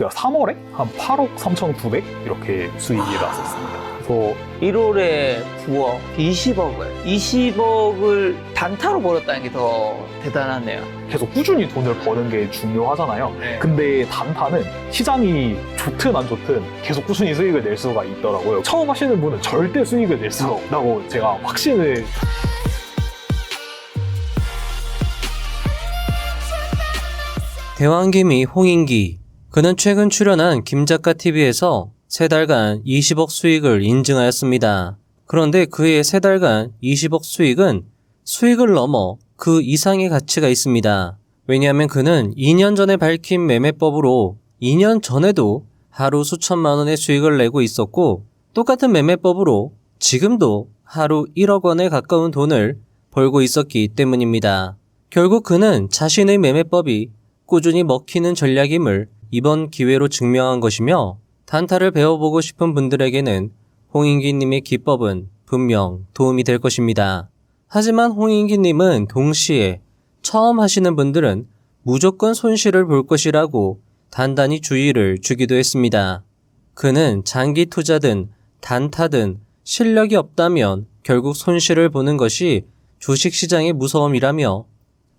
제가 3월에 한 8억 3,900 이렇게 수익이 났었습니다. 그래서 1월에 9억, 20억을 단타로 벌었다는 게 더 대단하네요. 계속 꾸준히 돈을 버는 게 중요하잖아요. 네. 근데 단타는 시장이 좋든 안 좋든 계속 꾸준히 수익을 낼 수가 있더라고요. 처음 하시는 분은 절대 수익을 낼 수가 없다고 제가 확신을. 대왕기미 홍인기. 그는 최근 출연한 김작가TV에서 3달간 20억 수익을 인증하였습니다. 그런데 그의 3달간 20억 수익은 수익을 넘어 그 이상의 가치가 있습니다. 왜냐하면 그는 2년 전에 밝힌 매매법으로 2년 전에도 하루 수천만 원의 수익을 내고 있었고, 똑같은 매매법으로 지금도 하루 1억 원에 가까운 돈을 벌고 있었기 때문입니다. 결국 그는 자신의 매매법이 꾸준히 먹히는 전략임을 이번 기회로 증명한 것이며, 단타를 배워보고 싶은 분들에게는 홍인기님의 기법은 분명 도움이 될 것입니다. 하지만 홍인기님은 동시에 처음 하시는 분들은 무조건 손실을 볼 것이라고 단단히 주의를 주기도 했습니다. 그는 장기 투자든 단타든 실력이 없다면 결국 손실을 보는 것이 주식시장의 무서움이라며,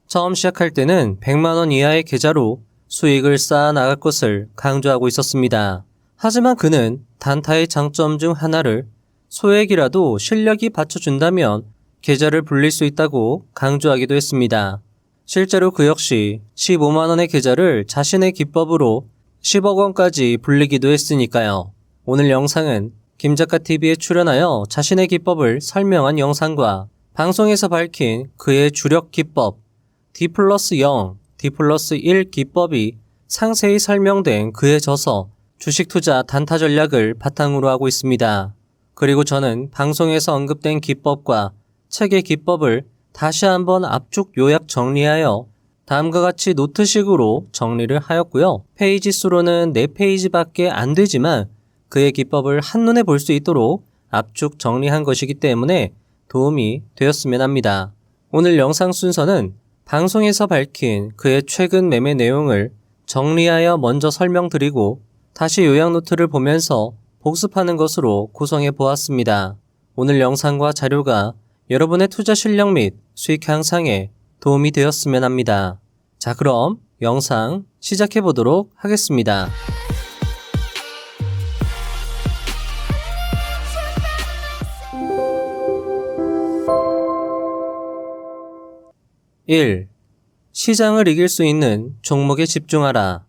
처음 시작할 때는 100만 원 이하의 계좌로 수익을 쌓아 나갈 것을 강조하고 있었습니다. 하지만 그는 단타의 장점 중 하나를 소액이라도 실력이 받쳐준다면 계좌를 불릴 수 있다고 강조하기도 했습니다. 실제로 그 역시 15만 원의 계좌를 자신의 기법으로 10억 원까지 불리기도 했으니까요. 오늘 영상은 김작가TV에 출연하여 자신의 기법을 설명한 영상과 방송에서 밝힌 그의 주력 기법 D+0, D+1 기법이 상세히 설명된 그의 저서 주식 투자 단타 전략을 바탕으로 하고 있습니다. 그리고 저는 방송에서 언급된 기법과 책의 기법을 다시 한번 압축 요약 정리하여 다음과 같이 노트식으로 정리를 하였고요. 페이지 수로는 4페이지밖에 안 되지만 그의 기법을 한눈에 볼 수 있도록 압축 정리한 것이기 때문에 도움이 되었으면 합니다. 오늘 영상 순서는 방송에서 밝힌 그의 최근 매매 내용을 정리하여 먼저 설명드리고 다시 요약 노트를 보면서 복습하는 것으로 구성해 보았습니다. 오늘 영상과 자료가 여러분의 투자 실력 및 수익 향상에 도움이 되었으면 합니다. 자, 그럼 영상 시작해 보도록 하겠습니다. (1) 시장을 이길 수 있는 종목에 집중하라.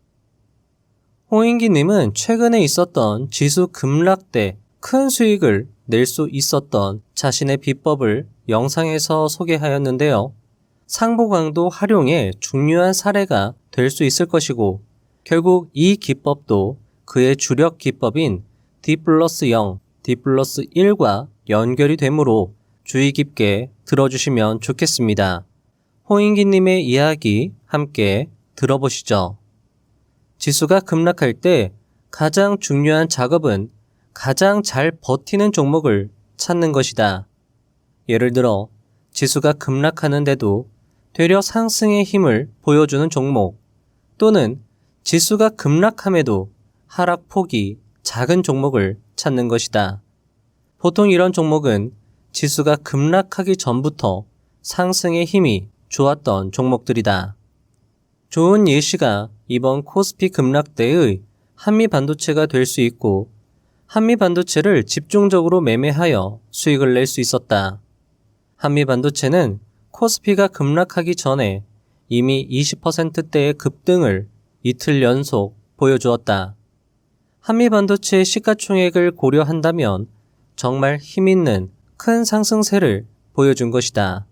홍인기님은 최근에 있었던 지수 급락 때 큰 수익을 낼 수 있었던 자신의 비법을 영상에서 소개하였는데요. 상보강도 활용의 중요한 사례가 될 수 있을 것이고, 결국 이 기법도 그의 주력 기법인 D+0, D+1과 연결이 되므로 주의 깊게 들어주시면 좋겠습니다. 홍인기님의 이야기 함께 들어보시죠. 지수가 급락할 때 가장 중요한 작업은 가장 잘 버티는 종목을 찾는 것이다. 예를 들어 지수가 급락하는데도 되려 상승의 힘을 보여주는 종목, 또는 지수가 급락함에도 하락폭이 작은 종목을 찾는 것이다. 보통 이런 종목은 지수가 급락하기 전부터 상승의 힘이 좋았던 종목들이다. 좋은 예시가 이번 코스피 급락대의 한미반도체가 될 수 있고, 한미반도체를 집중적으로 매매하여 수익을 낼 수 있었다. 한미반도체는 코스피가 급락하기 전에 이미 20%대의 급등을 이틀 연속 보여주었다. 한미반도체의 시가총액을 고려한다면 정말 힘있는 큰 상승세를 보여준 것이다.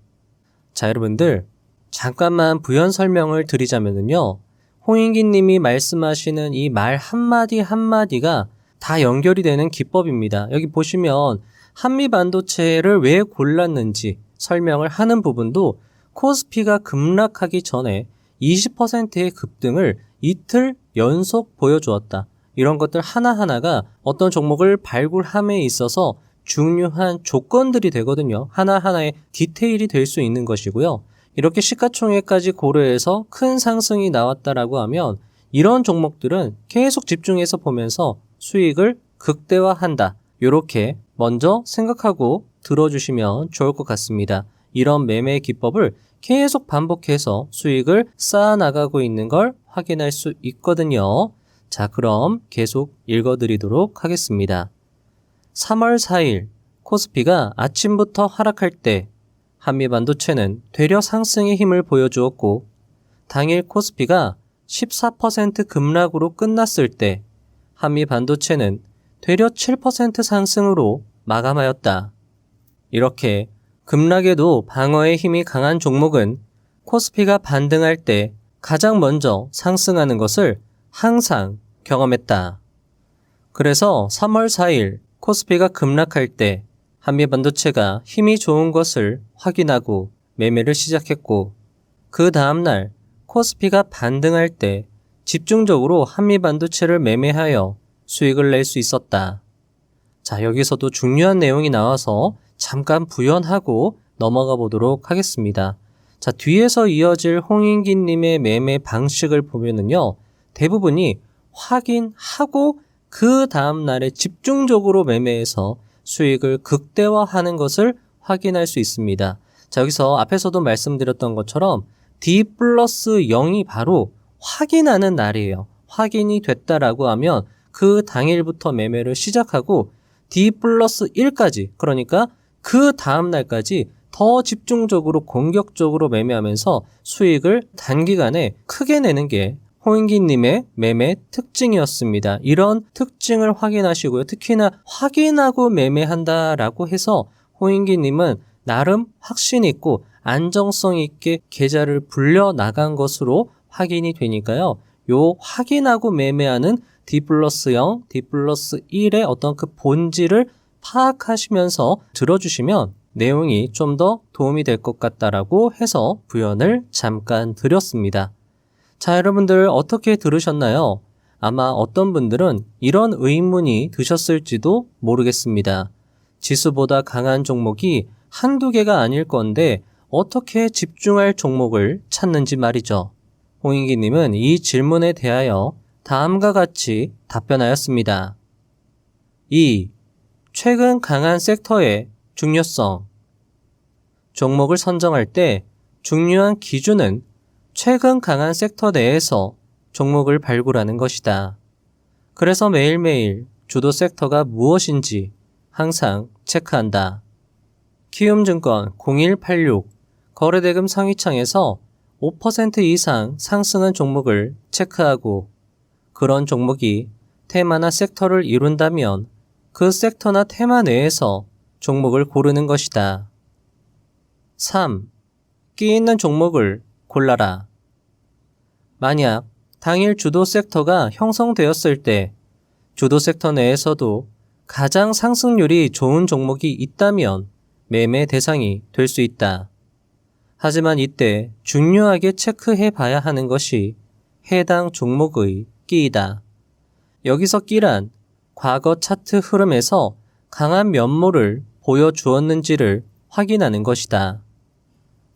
자, 여러분들 잠깐만 부연 설명을 드리자면요, 홍인기님이 말씀하시는 이 말 한마디 한마디가 다 연결이 되는 기법입니다. 여기 보시면 한미반도체를 왜 골랐는지 설명을 하는 부분도 코스피가 급락하기 전에 20%의 급등을 이틀 연속 보여주었다. 이런 것들 하나하나가 어떤 종목을 발굴함에 있어서 중요한 조건들이 되거든요. 하나하나의 디테일이 될 수 있는 것이고요. 이렇게 시가총액까지 고려해서 큰 상승이 나왔다라고 하면 이런 종목들은 계속 집중해서 보면서 수익을 극대화한다. 이렇게 먼저 생각하고 들어주시면 좋을 것 같습니다. 이런 매매 기법을 계속 반복해서 수익을 쌓아나가고 있는 걸 확인할 수 있거든요. 자, 그럼 계속 읽어드리도록 하겠습니다. 3월 4일 코스피가 아침부터 하락할 때 한미반도체는 되려 상승의 힘을 보여주었고, 당일 코스피가 14% 급락으로 끝났을 때 한미반도체는 되려 7% 상승으로 마감하였다. 이렇게 급락에도 방어의 힘이 강한 종목은 코스피가 반등할 때 가장 먼저 상승하는 것을 항상 경험했다. 그래서 3월 4일 코스피가 급락할 때 한미반도체가 힘이 좋은 것을 확인하고 매매를 시작했고, 그 다음날 코스피가 반등할 때 집중적으로 한미반도체를 매매하여 수익을 낼 수 있었다. 자, 여기서도 중요한 내용이 나와서 잠깐 부연하고 넘어가 보도록 하겠습니다. 자, 뒤에서 이어질 홍인기님의 매매 방식을 보면은요, 대부분이 확인하고 그 다음날에 집중적으로 매매해서 수익을 극대화하는 것을 확인할 수 있습니다. 자, 여기서 앞에서도 말씀드렸던 것처럼 D 플러스 0이 바로 확인하는 날이에요. 확인이 됐다라고 하면 그 당일부터 매매를 시작하고 D 플러스 1까지, 그러니까 그 다음 날까지 더 집중적으로 공격적으로 매매하면서 수익을 단기간에 크게 내는 게 홍인기님의 매매 특징이었습니다. 이런 특징을 확인하시고요. 특히나 확인하고 매매한다라고 해서 홍인기님은 나름 확신 있고 안정성 있게 계좌를 불려나간 것으로 확인이 되니까요. 요 확인하고 매매하는 D 플러스 0, D 플러스 1의 어떤 그 본질을 파악하시면서 들어주시면 내용이 좀 더 도움이 될 것 같다라고 해서 부연을 잠깐 드렸습니다. 자, 여러분들 어떻게 들으셨나요? 아마 어떤 분들은 이런 의문이 드셨을지도 모르겠습니다. 지수보다 강한 종목이 한두 개가 아닐 건데 어떻게 집중할 종목을 찾는지 말이죠. 홍인기님은 이 질문에 대하여 다음과 같이 답변하였습니다. 2. 최근 강한 섹터의 중요성. 종목을 선정할 때 중요한 기준은 최근 강한 섹터 내에서 종목을 발굴하는 것이다. 그래서 매일매일 주도 섹터가 무엇인지 항상 체크한다. 키움증권 0186 거래대금 상위창에서 5% 이상 상승한 종목을 체크하고 그런 종목이 테마나 섹터를 이룬다면 그 섹터나 테마 내에서 종목을 고르는 것이다. 3. 끼 있는 종목을 골라라. 만약 당일 주도 섹터가 형성되었을 때 주도 섹터 내에서도 가장 상승률이 좋은 종목이 있다면 매매 대상이 될 수 있다. 하지만 이때 중요하게 체크해 봐야 하는 것이 해당 종목의 끼이다. 여기서 끼란 과거 차트 흐름에서 강한 면모를 보여주었는지를 확인하는 것이다.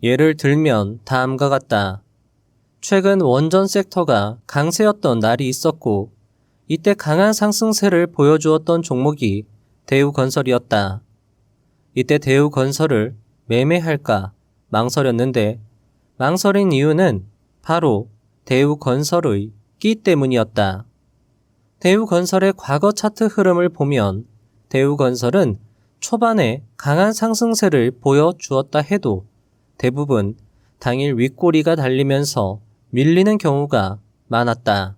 예를 들면 다음과 같다. 최근 원전 섹터가 강세였던 날이 있었고 이때 강한 상승세를 보여주었던 종목이 대우건설이었다. 이때 대우건설을 매매할까 망설였는데 망설인 이유는 바로 대우건설의 끼 때문이었다. 대우건설의 과거 차트 흐름을 보면 대우건설은 초반에 강한 상승세를 보여주었다 해도 대부분 당일 윗꼬리가 달리면서 밀리는 경우가 많았다.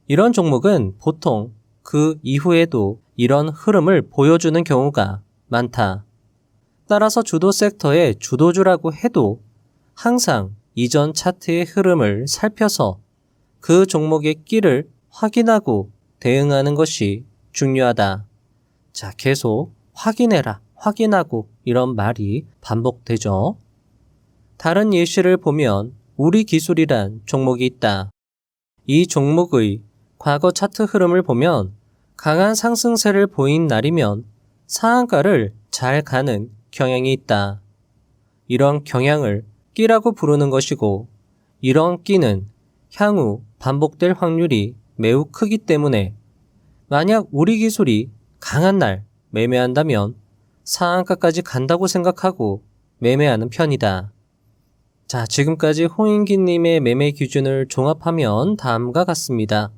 이런 종목은 보통 그 이후에도 이런 흐름을 보여주는 경우가 많다. 따라서 주도 섹터의 주도주라고 해도 항상 이전 차트의 흐름을 살펴서 그 종목의 끼를 확인하고 대응하는 것이 중요하다. 자, 계속 확인해라, 확인하고 이런 말이 반복되죠. 다른 예시를 보면 우리기술이란 종목이 있다. 이 종목의 과거 차트 흐름을 보면 강한 상승세를 보인 날이면 상한가를 잘 가는 경향이 있다. 이런 경향을 끼라고 부르는 것이고 이런 끼는 향후 반복될 확률이 매우 크기 때문에 만약 우리 기술이 강한 날 매매한다면 상한가까지 간다고 생각하고 매매하는 편이다. 자, 지금까지 홍인기님의 매매 기준을 종합하면 다음과 같습니다.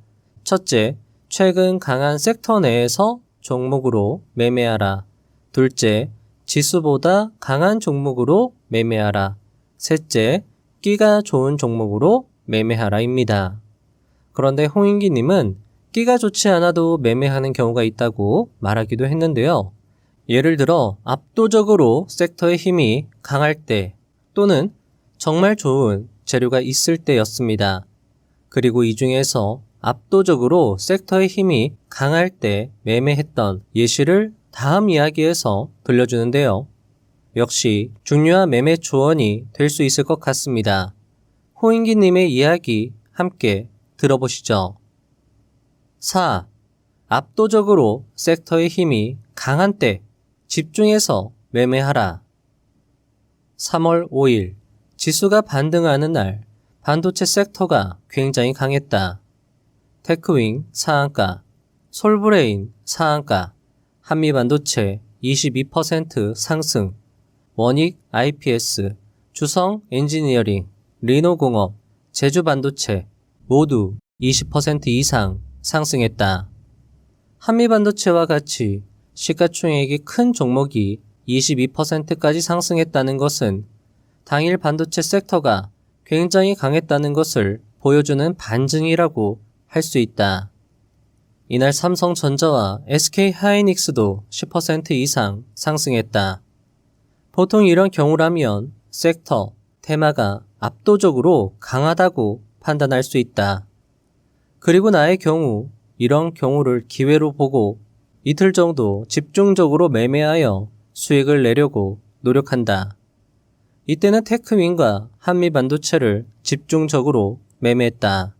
첫째, 최근 강한 섹터 내에서 종목으로 매매하라. 둘째, 지수보다 강한 종목으로 매매하라. 셋째, 끼가 좋은 종목으로 매매하라입니다. 그런데 홍인기님은 끼가 좋지 않아도 매매하는 경우가 있다고 말하기도 했는데요. 예를 들어 압도적으로 섹터의 힘이 강할 때 또는 정말 좋은 재료가 있을 때였습니다. 그리고 이 중에서 압도적으로 섹터의 힘이 강할 때 매매했던 예시를 다음 이야기에서 들려주는데요. 역시 중요한 매매 조언이 될 수 있을 것 같습니다. 호인기님의 이야기 함께 들어보시죠. 4. 압도적으로 섹터의 힘이 강한 때 집중해서 매매하라. 3월 5일 지수가 반등하는 날 반도체 섹터가 굉장히 강했다. 테크윙 상한가, 솔브레인 상한가, 한미반도체 22% 상승, 원익 IPS, 주성 엔지니어링, 리노공업, 제주반도체 모두 20% 이상 상승했다. 한미반도체와 같이 시가총액이 큰 종목이 22%까지 상승했다는 것은 당일 반도체 섹터가 굉장히 강했다는 것을 보여주는 반증이라고 할 수 있다. 이날 삼성전자와 SK하이닉스도 10% 이상 상승했다. 보통 이런 경우라면 섹터, 테마가 압도적으로 강하다고 판단할 수 있다. 그리고 나의 경우 이런 경우를 기회로 보고 이틀 정도 집중적으로 매매하여 수익을 내려고 노력한다. 이때는 테크윈과 한미반도체를 집중적으로 매매했다.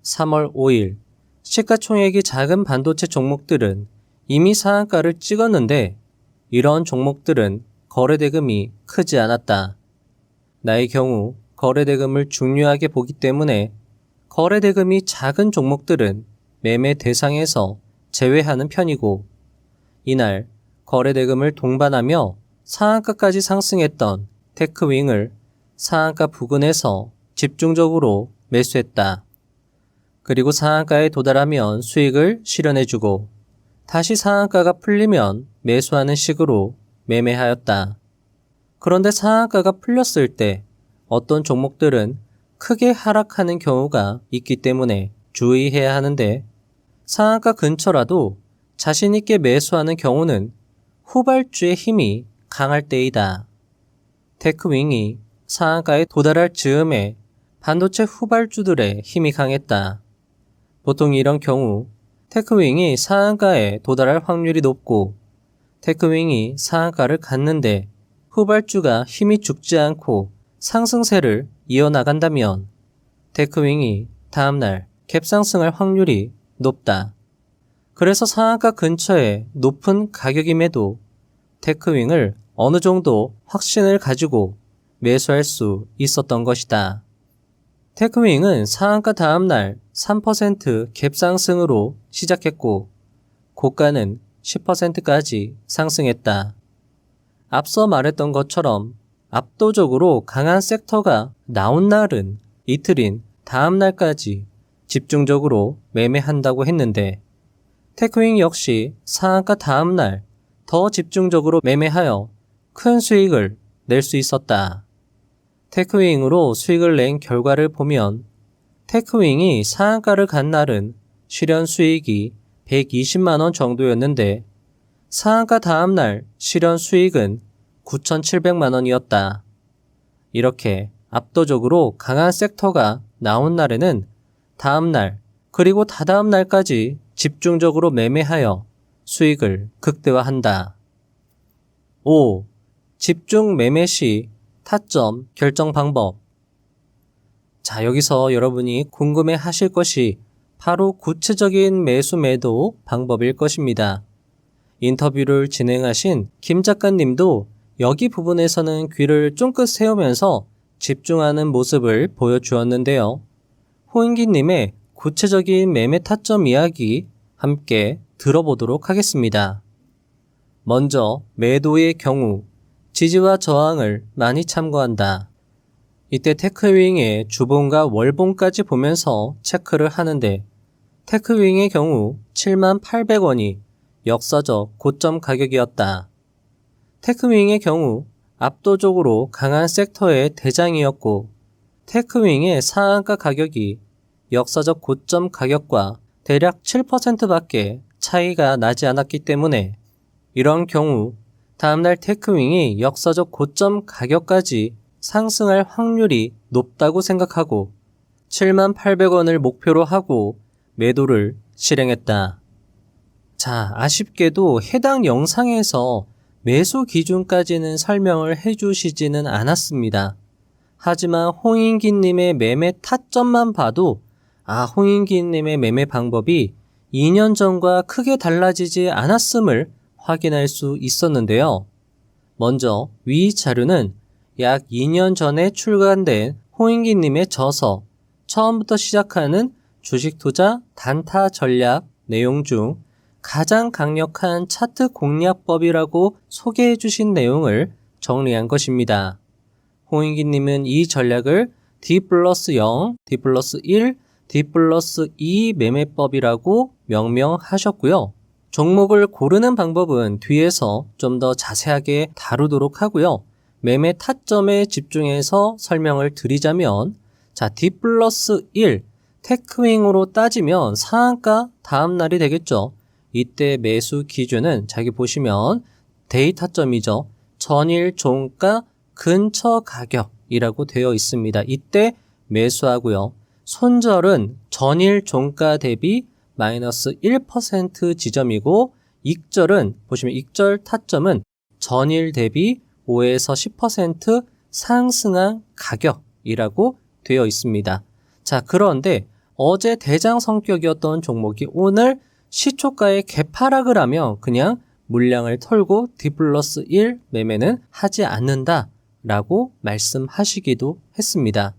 3월 5일 시가총액이 작은 반도체 종목들은 이미 상한가를 찍었는데 이런 종목들은 거래대금이 크지 않았다. 나의 경우 거래대금을 중요하게 보기 때문에 거래대금이 작은 종목들은 매매 대상에서 제외하는 편이고 이날 거래대금을 동반하며 상한가까지 상승했던 테크윙을 상한가 부근에서 집중적으로 매수했다. 그리고 상한가에 도달하면 수익을 실현해주고 다시 상한가가 풀리면 매수하는 식으로 매매하였다. 그런데 상한가가 풀렸을 때 어떤 종목들은 크게 하락하는 경우가 있기 때문에 주의해야 하는데 상한가 근처라도 자신 있게 매수하는 경우는 후발주의 힘이 강할 때이다. 테크윙이 상한가에 도달할 즈음에 반도체 후발주들의 힘이 강했다. 보통 이런 경우 테크윙이 상한가에 도달할 확률이 높고 테크윙이 상한가를 갔는데 후발주가 힘이 죽지 않고 상승세를 이어나간다면 테크윙이 다음날 갭상승할 확률이 높다. 그래서 상한가 근처에 높은 가격임에도 테크윙을 어느 정도 확신을 가지고 매수할 수 있었던 것이다. 테크윙은 상한가 다음날 3% 갭상승으로 시작했고 고가는 10%까지 상승했다. 앞서 말했던 것처럼 압도적으로 강한 섹터가 나온 날은 이틀인 다음 날까지 집중적으로 매매한다고 했는데 테크윙 역시 상한가 다음 날 더 집중적으로 매매하여 큰 수익을 낼 수 있었다. 테크윙으로 수익을 낸 결과를 보면 테크윙이 상한가를 간 날은 실현 수익이 120만원 정도였는데 상한가 다음 날 실현 수익은 9,700만원이었다. 이렇게 압도적으로 강한 섹터가 나온 날에는 다음 날 그리고 다다음 날까지 집중적으로 매매하여 수익을 극대화한다. 5. 집중 매매 시 타점 결정 방법. 자, 여기서 여러분이 궁금해 하실 것이 바로 구체적인 매수 매도 방법일 것입니다. 인터뷰를 진행하신 김 작가님도 여기 부분에서는 귀를 쫑긋 세우면서 집중하는 모습을 보여주었는데요. 호인기님의 구체적인 매매 타점 이야기 함께 들어보도록 하겠습니다. 먼저 매도의 경우 지지와 저항을 많이 참고한다. 이때 테크윙의 주봉과 월봉까지 보면서 체크를 하는데 테크윙의 경우 78,000원이 역사적 고점 가격이었다. 테크윙의 경우 압도적으로 강한 섹터의 대장이었고 테크윙의 상한가 가격이 역사적 고점 가격과 대략 7%밖에 차이가 나지 않았기 때문에 이런 경우 다음날 테크윙이 역사적 고점 가격까지 상승할 확률이 높다고 생각하고 78,000원을 목표로 하고 매도를 실행했다. 자, 아쉽게도 해당 영상에서 매수 기준까지는 설명을 해주시지는 않았습니다. 하지만 홍인기님의 매매 타점만 봐도 홍인기님의 매매 방법이 2년 전과 크게 달라지지 않았음을 확인할 수 있었는데요. 먼저 위 자료는 약 2년 전에 출간된 홍인기님의 저서 처음부터 시작하는 주식투자 단타 전략 내용 중 가장 강력한 차트 공략법이라고 소개해 주신 내용을 정리한 것입니다. 홍인기님은 이 전략을 D+0, D+1, D+2 매매법이라고 명명하셨고요. 종목을 고르는 방법은 뒤에서 좀 더 자세하게 다루도록 하고요. 매매 타점에 집중해서 설명을 드리자면 D+1 테크윙으로 따지면 상한가 다음 날이 되겠죠. 이때 매수 기준은 자기 보시면 데이 타점이죠. 전일 종가 근처 가격이라고 되어 있습니다. 이때 매수하고요. 손절은 전일 종가 대비 마이너스 1% 지점이고 익절은 보시면 익절 타점은 전일 대비 5에서 10% 상승한 가격이라고 되어 있습니다. 자, 그런데 어제 대장 성격이었던 종목이 오늘 시초가에 개파락을 하면 그냥 물량을 털고 D+1 매매는 하지 않는다 라고 말씀하시기도 했습니다.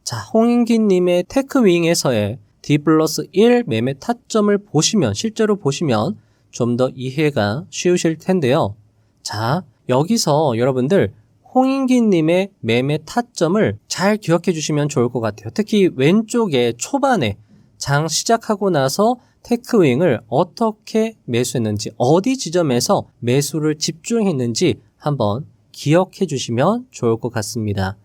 자, 홍인기님의 테크윙에서의 D+1 매매 타점을 보시면 실제로 보시면 좀 더 이해가 쉬우실 텐데요. 자, 여기서 여러분들 홍인기님의 매매 타점을 잘 기억해 주시면 좋을 것 같아요. 특히 왼쪽에 초반에 장 시작하고 나서 테크윙을 어떻게 매수했는지 어디 지점에서 매수를 집중했는지 한번 기억해 주시면 좋을 것 같습니다.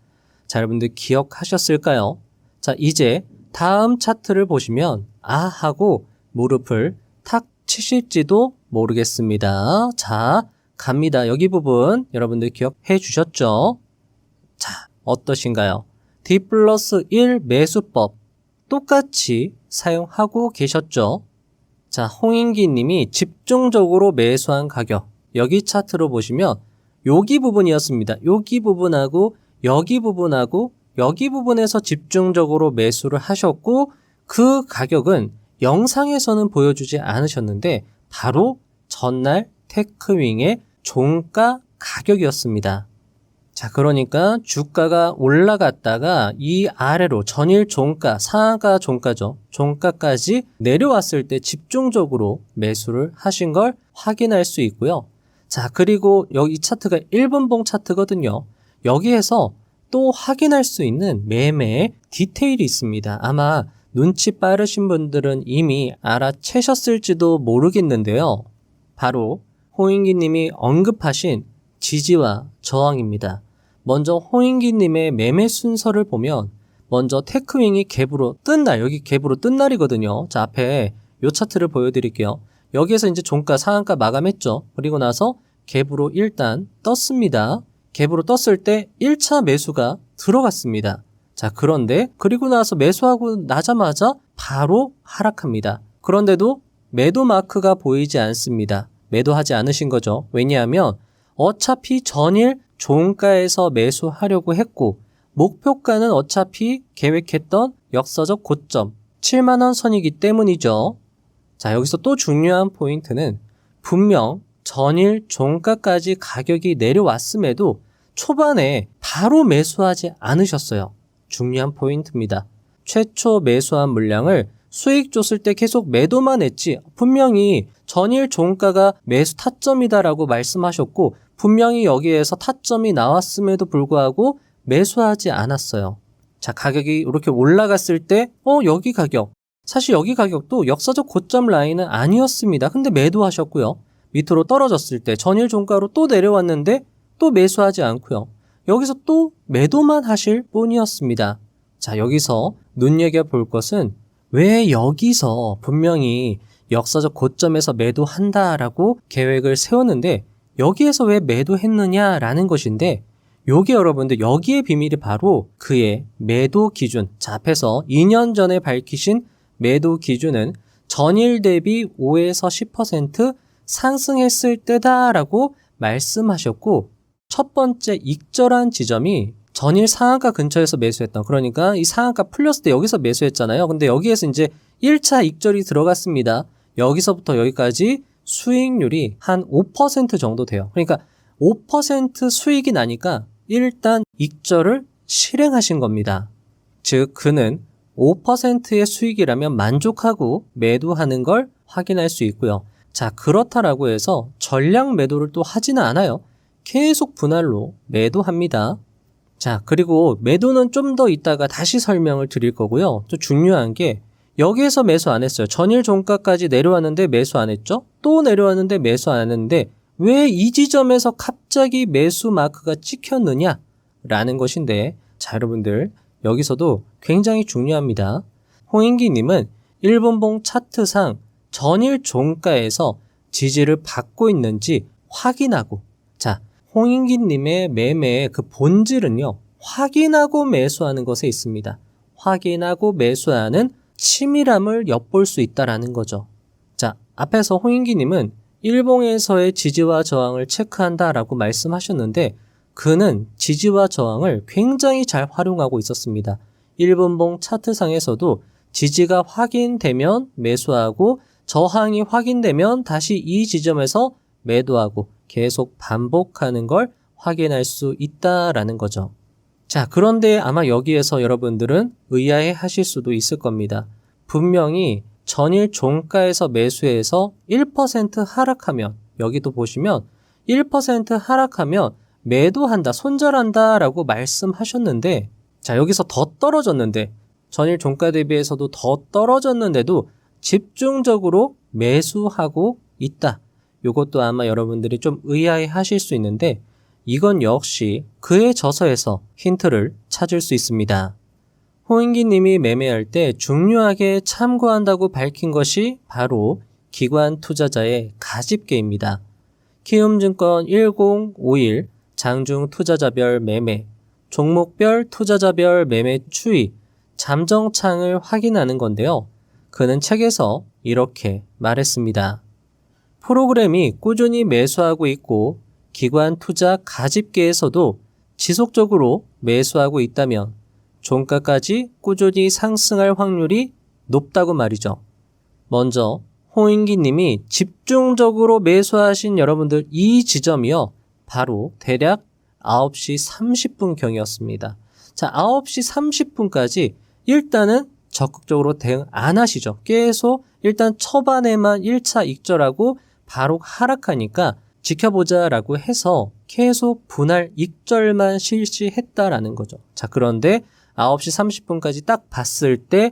자, 여러분들 기억하셨을까요? 자, 이제 다음 차트를 보시면 하고 무릎을 탁 치실지도 모르겠습니다. 자, 갑니다. 여기 부분 여러분들 기억해 주셨죠? 자, 어떠신가요? D+1 매수법 똑같이 사용하고 계셨죠? 자, 홍인기 님이 집중적으로 매수한 가격 여기 차트로 보시면 여기 부분이었습니다. 여기 부분하고 여기 부분하고 여기 부분에서 집중적으로 매수를 하셨고 그 가격은 영상에서는 보여주지 않으셨는데 바로 전날 테크윙의 종가 가격이었습니다. 자, 그러니까 주가가 올라갔다가 이 아래로 전일 종가, 상한가 종가죠. 종가까지 내려왔을 때 집중적으로 매수를 하신 걸 확인할 수 있고요. 자, 그리고 여기 이 차트가 1분봉 차트거든요. 여기에서 또 확인할 수 있는 매매의 디테일이 있습니다. 아마 눈치 빠르신 분들은 이미 알아채셨을지도 모르겠는데요. 바로 홍인기님이 언급하신 지지와 저항입니다. 먼저 홍인기님의 매매 순서를 보면 먼저 테크윙이 갭으로 뜬 날, 여기 갭으로 뜬 날이거든요. 자, 앞에 요 차트를 보여드릴게요. 여기에서 이제 종가 상한가 마감했죠. 그리고 나서 갭으로 일단 떴습니다. 갭으로 떴을 때 1차 매수가 들어갔습니다. 자, 그런데 그리고 나서 매수하고 나자마자 바로 하락합니다. 그런데도 매도 마크가 보이지 않습니다. 매도하지 않으신 거죠. 왜냐하면 어차피 전일 종가에서 매수하려고 했고 목표가는 어차피 계획했던 역사적 고점 7만원 선이기 때문이죠. 자, 여기서 또 중요한 포인트는 분명 전일 종가까지 가격이 내려왔음에도 초반에 바로 매수하지 않으셨어요. 중요한 포인트입니다. 최초 매수한 물량을 수익 줬을 때 계속 매도만 했지 분명히 전일 종가가 매수 타점이다라고 말씀하셨고 분명히 여기에서 타점이 나왔음에도 불구하고 매수하지 않았어요. 자, 가격이 이렇게 올라갔을 때 여기 가격 사실 여기 가격도 역사적 고점 라인은 아니었습니다. 근데 매도하셨고요. 밑으로 떨어졌을 때 전일 종가로 또 내려왔는데 또 매수하지 않고요. 여기서 또 매도만 하실 뿐이었습니다. 자, 여기서 눈여겨볼 것은 왜 여기서 분명히 역사적 고점에서 매도한다라고 계획을 세웠는데 여기에서 왜 매도했느냐라는 것인데 요게 여러분들 여기에 비밀이 바로 그의 매도 기준. 자, 앞에서 2년 전에 밝히신 매도 기준은 전일 대비 5에서 10% 상승했을 때다라고 말씀하셨고 첫 번째 익절한 지점이 전일 상한가 근처에서 매수했던 그러니까 이 상한가 풀렸을 때 여기서 매수했잖아요. 근데 여기에서 이제 1차 익절이 들어갔습니다. 여기서부터 여기까지 수익률이 한 5% 정도 돼요. 그러니까 5% 수익이 나니까 일단 익절을 실행하신 겁니다. 즉 그는 5%의 수익이라면 만족하고 매도하는 걸 확인할 수 있고요. 자, 그렇다라고 해서 전량 매도를 또 하지는 않아요. 계속 분할로 매도합니다. 자, 그리고 매도는 좀 더 이따가 다시 설명을 드릴 거고요. 또 중요한 게 여기에서 매수 안 했어요. 전일 종가까지 내려왔는데 매수 안 했죠? 또 내려왔는데 매수 안 했는데 왜 이 지점에서 갑자기 매수 마크가 찍혔느냐? 라는 것인데 자, 여러분들 여기서도 굉장히 중요합니다. 홍인기님은 일본봉 차트상 전일 종가에서 지지를 받고 있는지 확인하고 자, 홍인기님의 매매의 그 본질은요. 확인하고 매수하는 것에 있습니다. 확인하고 매수하는 치밀함을 엿볼 수 있다라는 거죠. 자, 앞에서 홍인기님은 일봉에서의 지지와 저항을 체크한다라고 말씀하셨는데 그는 지지와 저항을 굉장히 잘 활용하고 있었습니다. 일본봉 차트상에서도 지지가 확인되면 매수하고 저항이 확인되면 다시 이 지점에서 매도하고 계속 반복하는 걸 확인할 수 있다라는 거죠. 자, 그런데 아마 여기에서 여러분들은 의아해 하실 수도 있을 겁니다. 분명히 전일 종가에서 매수해서 1% 하락하면 여기도 보시면 1% 하락하면 매도한다, 손절한다 라고 말씀하셨는데 자, 여기서 더 떨어졌는데 전일 종가 대비해서도 더 떨어졌는데도 집중적으로 매수하고 있다. 이것도 아마 여러분들이 좀 의아해 하실 수 있는데 이건 역시 그의 저서에서 힌트를 찾을 수 있습니다. 홍인기님이 매매할 때 중요하게 참고한다고 밝힌 것이 바로 기관 투자자의 가집계입니다. 키움증권 1051 장중 투자자별 매매, 종목별 투자자별 매매 추이, 잠정창을 확인하는 건데요. 그는 책에서 이렇게 말했습니다. 프로그램이 꾸준히 매수하고 있고 기관 투자 가집계에서도 지속적으로 매수하고 있다면 종가까지 꾸준히 상승할 확률이 높다고 말이죠. 먼저 홍인기님이 집중적으로 매수하신 여러분들 이 지점이요. 바로 대략 9시 30분경이었습니다. 자, 9시 30분까지 일단은 적극적으로 대응 안 하시죠. 계속 일단 초반에만 1차 익절하고 바로 하락하니까 지켜보자라고 해서 계속 분할 익절만 실시했다라는 거죠. 자, 그런데 9시 30분까지 딱 봤을 때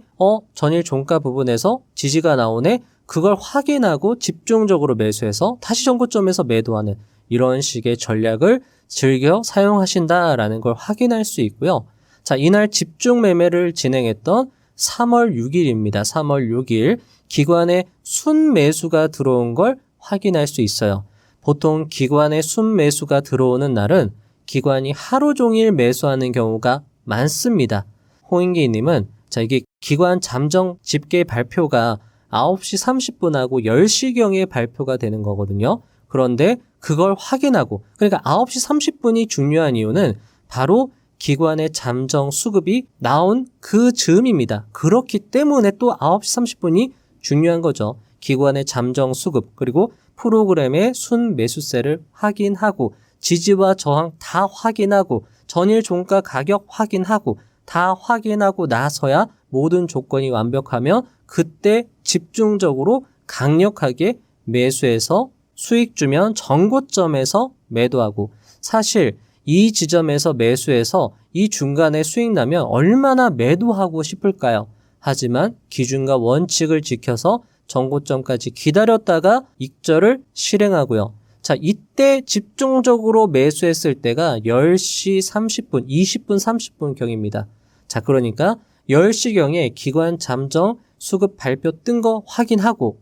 전일 종가 부분에서 지지가 나오네. 그걸 확인하고 집중적으로 매수해서 다시 전고점에서 매도하는 이런 식의 전략을 즐겨 사용하신다라는 걸 확인할 수 있고요. 자, 이날 집중 매매를 진행했던 3월 6일입니다. 3월 6일 기관의 순매수가 들어온 걸 확인할 수 있어요. 보통 기관의 순매수가 들어오는 날은 기관이 하루 종일 매수하는 경우가 많습니다. 홍인기님은 자, 이게 기관 잠정 집계 발표가 9시 30분하고 10시경에 발표가 되는 거거든요. 그런데 그걸 확인하고 그러니까 9시 30분이 중요한 이유는 바로 기관의 잠정 수급이 나온 그 즈음입니다. 그렇기 때문에 또 9시 30분이 중요한 거죠. 기관의 잠정 수급 그리고 프로그램의 순매수세를 확인하고 지지와 저항 다 확인하고 전일 종가 가격 확인하고 다 확인하고 나서야 모든 조건이 완벽하면 그때 집중적으로 강력하게 매수해서 수익 주면 전고점에서 매도하고, 사실 이 지점에서 매수해서 이 중간에 수익 나면 얼마나 매도하고 싶을까요? 하지만 기준과 원칙을 지켜서 전고점까지 기다렸다가 익절을 실행하고요. 자, 이때 집중적으로 매수했을 때가 10시 30분, 20분, 30분 경입니다. 자, 그러니까 10시경에 기관 잠정 수급 발표 뜬 거 확인하고,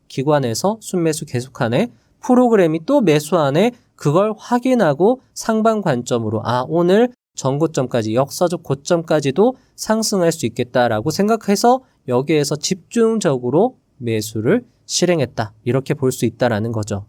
기관에서 순매수 계속하네, 프로그램이 또 매수하네, 그걸 확인하고 상방 관점으로 오늘 전고점까지, 역사적 고점까지도 상승할 수 있겠다라고 생각해서 여기에서 집중적으로 매수를 실행했다, 이렇게 볼 수 있다라는 거죠.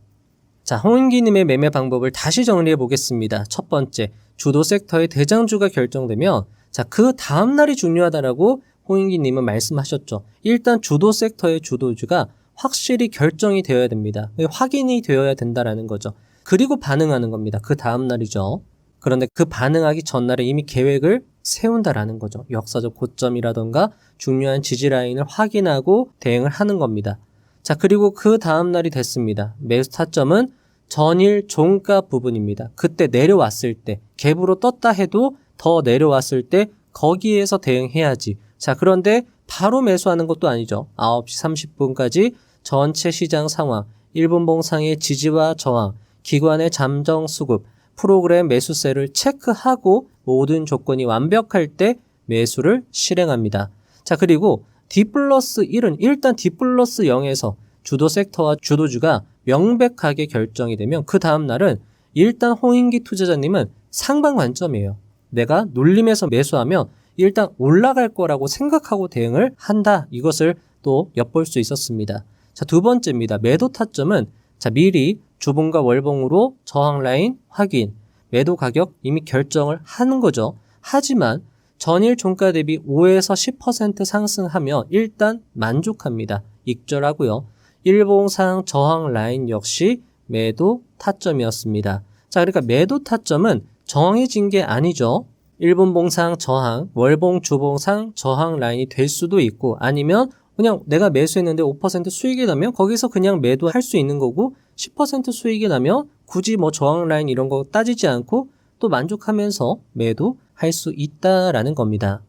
자, 홍인기님의 매매 방법을 다시 정리해 보겠습니다. 첫 번째, 주도 섹터의 대장주가 결정되면, 자, 그 다음날이 중요하다라고 홍인기님은 말씀하셨죠. 일단 주도 섹터의 주도주가 확실히 결정이 되어야 됩니다. 확인이 되어야 된다라는 거죠. 그리고 반응하는 겁니다. 그 다음날이죠. 그런데 그 반응하기 전날에 이미 계획을 세운다라는 거죠. 역사적 고점이라던가 중요한 지지라인을 확인하고 대응을 하는 겁니다. 자, 그리고 그 다음날이 됐습니다. 매수 타점은 전일 종가 부분입니다. 그때 내려왔을 때, 갭으로 떴다 해도 더 내려왔을 때 거기에서 대응해야지. 자, 그런데 바로 매수하는 것도 아니죠. 9시 30분까지 전체 시장 상황, 1분 봉상의 지지와 저항, 기관의 잠정 수급, 프로그램 매수세를 체크하고 모든 조건이 완벽할 때 매수를 실행합니다. 자, 그리고 D+1은 일단 D+0에서 주도 섹터와 주도주가 명백하게 결정이 되면 그 다음날은 일단 홍인기 투자자님은 상방 관점이에요. 내가 눌림에서 매수하면 일단 올라갈 거라고 생각하고 대응을 한다. 이것을 또 엿볼 수 있었습니다. 자, 두 번째입니다. 매도 타점은, 자, 미리 주봉과 월봉으로 저항 라인 확인, 매도 가격 이미 결정을 하는 거죠. 하지만 전일 종가 대비 5에서 10% 상승하면 일단 만족합니다. 익절하고요. 일봉상 저항 라인 역시 매도 타점이었습니다. 자, 그러니까 매도 타점은 정해진 게 아니죠. 일본 봉상 저항, 월봉 주봉상 저항 라인이 될 수도 있고, 아니면 그냥 내가 매수했는데 5% 수익이 나면 거기서 그냥 매도할 수 있는 거고, 10% 수익이 나면 굳이 뭐 저항 라인 이런 거 따지지 않고 또 만족하면서 매도할 수 있다라는 겁니다.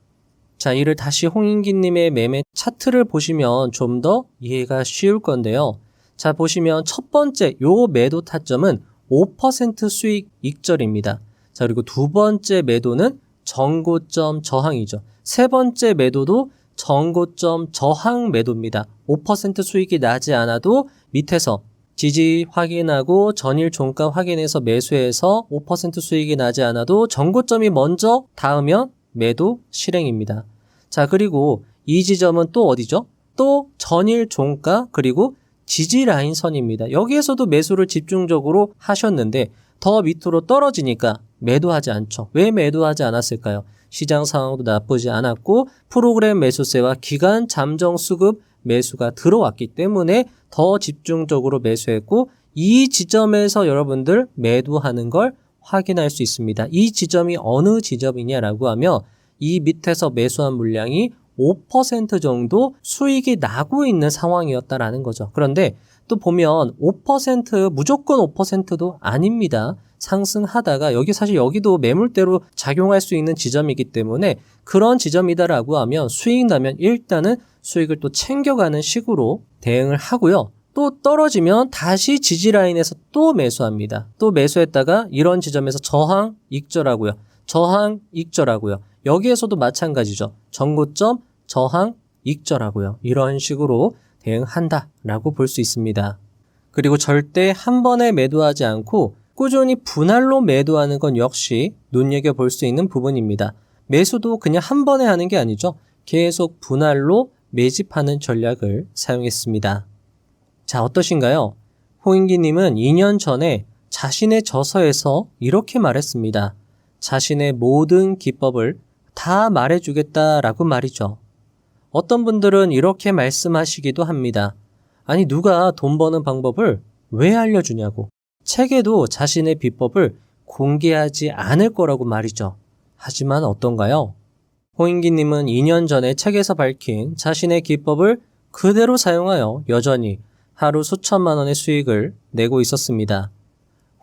자, 이를 다시 홍인기님의 매매 차트를 보시면 좀 더 이해가 쉬울 건데요. 자, 보시면 첫 번째 요 매도 타점은 5% 수익 익절입니다. 자, 그리고 두 번째 매도는 전고점 저항이죠. 세 번째 매도도 전고점 저항 매도입니다. 5% 수익이 나지 않아도 밑에서 지지 확인하고 전일 종가 확인해서 매수해서 5% 수익이 나지 않아도 전고점이 먼저 닿으면 매도 실행입니다. 자, 그리고 이 지점은 또 어디죠? 또 전일 종가 그리고 지지 라인 선입니다. 여기에서도 매수를 집중적으로 하셨는데 더 밑으로 떨어지니까 매도하지 않죠. 왜 매도하지 않았을까요? 시장 상황도 나쁘지 않았고 프로그램 매수세와 기간 잠정 수급 매수가 들어왔기 때문에 더 집중적으로 매수했고, 이 지점에서 여러분들 매도하는 걸 확인할 수 있습니다. 이 지점이 어느 지점이냐라고 하면 이 밑에서 매수한 물량이 5% 정도 수익이 나고 있는 상황이었다라는 거죠. 그런데 또 보면 5% 무조건 5%도 아닙니다. 상승하다가 사실 여기도 매물대로 작용할 수 있는 지점이기 때문에 그런 지점이다라고 하면 수익 나면 일단은 수익을 또 챙겨가는 식으로 대응을 하고요. 또 떨어지면 다시 지지라인에서 또 매수합니다. 또 매수했다가 이런 지점에서 저항 익절하고요. 저항 익절하고요. 여기에서도 마찬가지죠. 전고점 저항 익절하고요. 이런 식으로 대응한다라고 볼 수 있습니다. 그리고 절대 한 번에 매도하지 않고 꾸준히 분할로 매도하는 건 역시 눈여겨볼 수 있는 부분입니다. 매수도 그냥 한 번에 하는 게 아니죠. 계속 분할로 매집하는 전략을 사용했습니다. 자, 어떠신가요? 홍인기님은 2년 전에 자신의 저서에서 이렇게 말했습니다. 자신의 모든 기법을 다 말해주겠다라고 말이죠. 어떤 분들은 이렇게 말씀하시기도 합니다. 아니, 누가 돈 버는 방법을 왜 알려주냐고. 책에도 자신의 비법을 공개하지 않을 거라고 말이죠. 하지만 어떤가요? 호잉기님은 2년 전에 책에서 밝힌 자신의 기법을 그대로 사용하여 여전히 하루 수천만 원의 수익을 내고 있었습니다.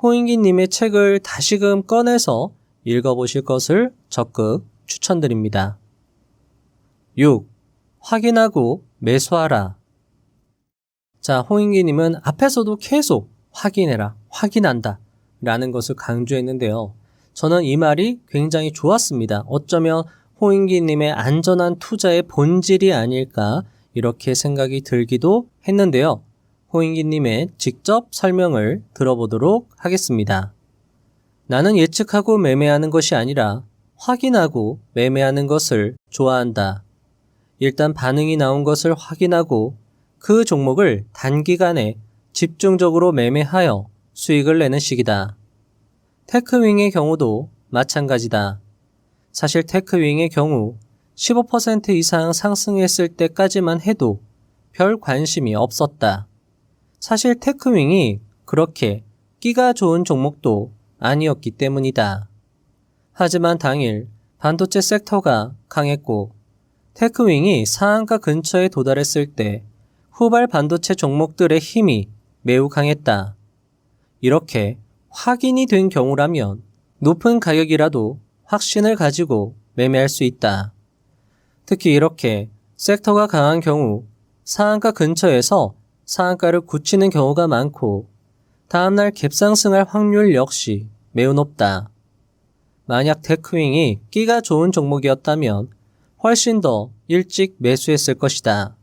호잉기님의 책을 다시금 꺼내서 읽어보실 것을 적극 추천드립니다. 6. 확인하고 매수하라. 자, 호잉기님은 앞에서도 계속 확인해라, 확인한다 라는 것을 강조했는데요. 저는 이 말이 굉장히 좋았습니다. 어쩌면 호잉기님의 안전한 투자의 본질이 아닐까 이렇게 생각이 들기도 했는데요. 호잉기님의 직접 설명을 들어보도록 하겠습니다. 나는 예측하고 매매하는 것이 아니라 확인하고 매매하는 것을 좋아한다. 일단 반응이 나온 것을 확인하고 그 종목을 단기간에 집중적으로 매매하여 수익을 내는 식이다. 테크윙의 경우도 마찬가지다. 사실 테크윙의 경우 15% 이상 상승했을 때까지만 해도 별 관심이 없었다. 사실 테크윙이 그렇게 끼가 좋은 종목도 아니었기 때문이다. 하지만 당일 반도체 섹터가 강했고 테크윙이 상한가 근처에 도달했을 때 후발 반도체 종목들의 힘이 매우 강했다. 이렇게 확인이 된 경우라면 높은 가격이라도 확신을 가지고 매매할 수 있다. 특히 이렇게 섹터가 강한 경우 상한가 근처에서 상한가를 굳히는 경우가 많고 다음날 갭상승할 확률 역시 매우 높다. 만약 테크윙이 끼가 좋은 종목이었다면 훨씬 더 일찍 매수했을 것이다.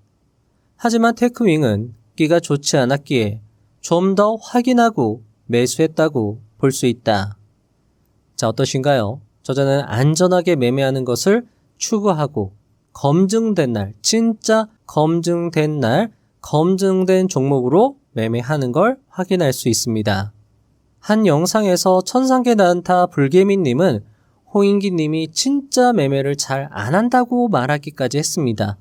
하지만 테크윙은 끼가 좋지 않았기에 좀 더 확인하고 매수했다고 볼 수 있다. 자, 어떠신가요? 저자는 안전하게 매매하는 것을 추구하고 검증된 날, 진짜 검증된 날, 검증된 종목으로 매매하는 걸 확인할 수 있습니다. 한 영상에서 천상계 난타 불개미님은 호잉기님이 진짜 매매를 잘 안 한다고 말하기까지 했습니다.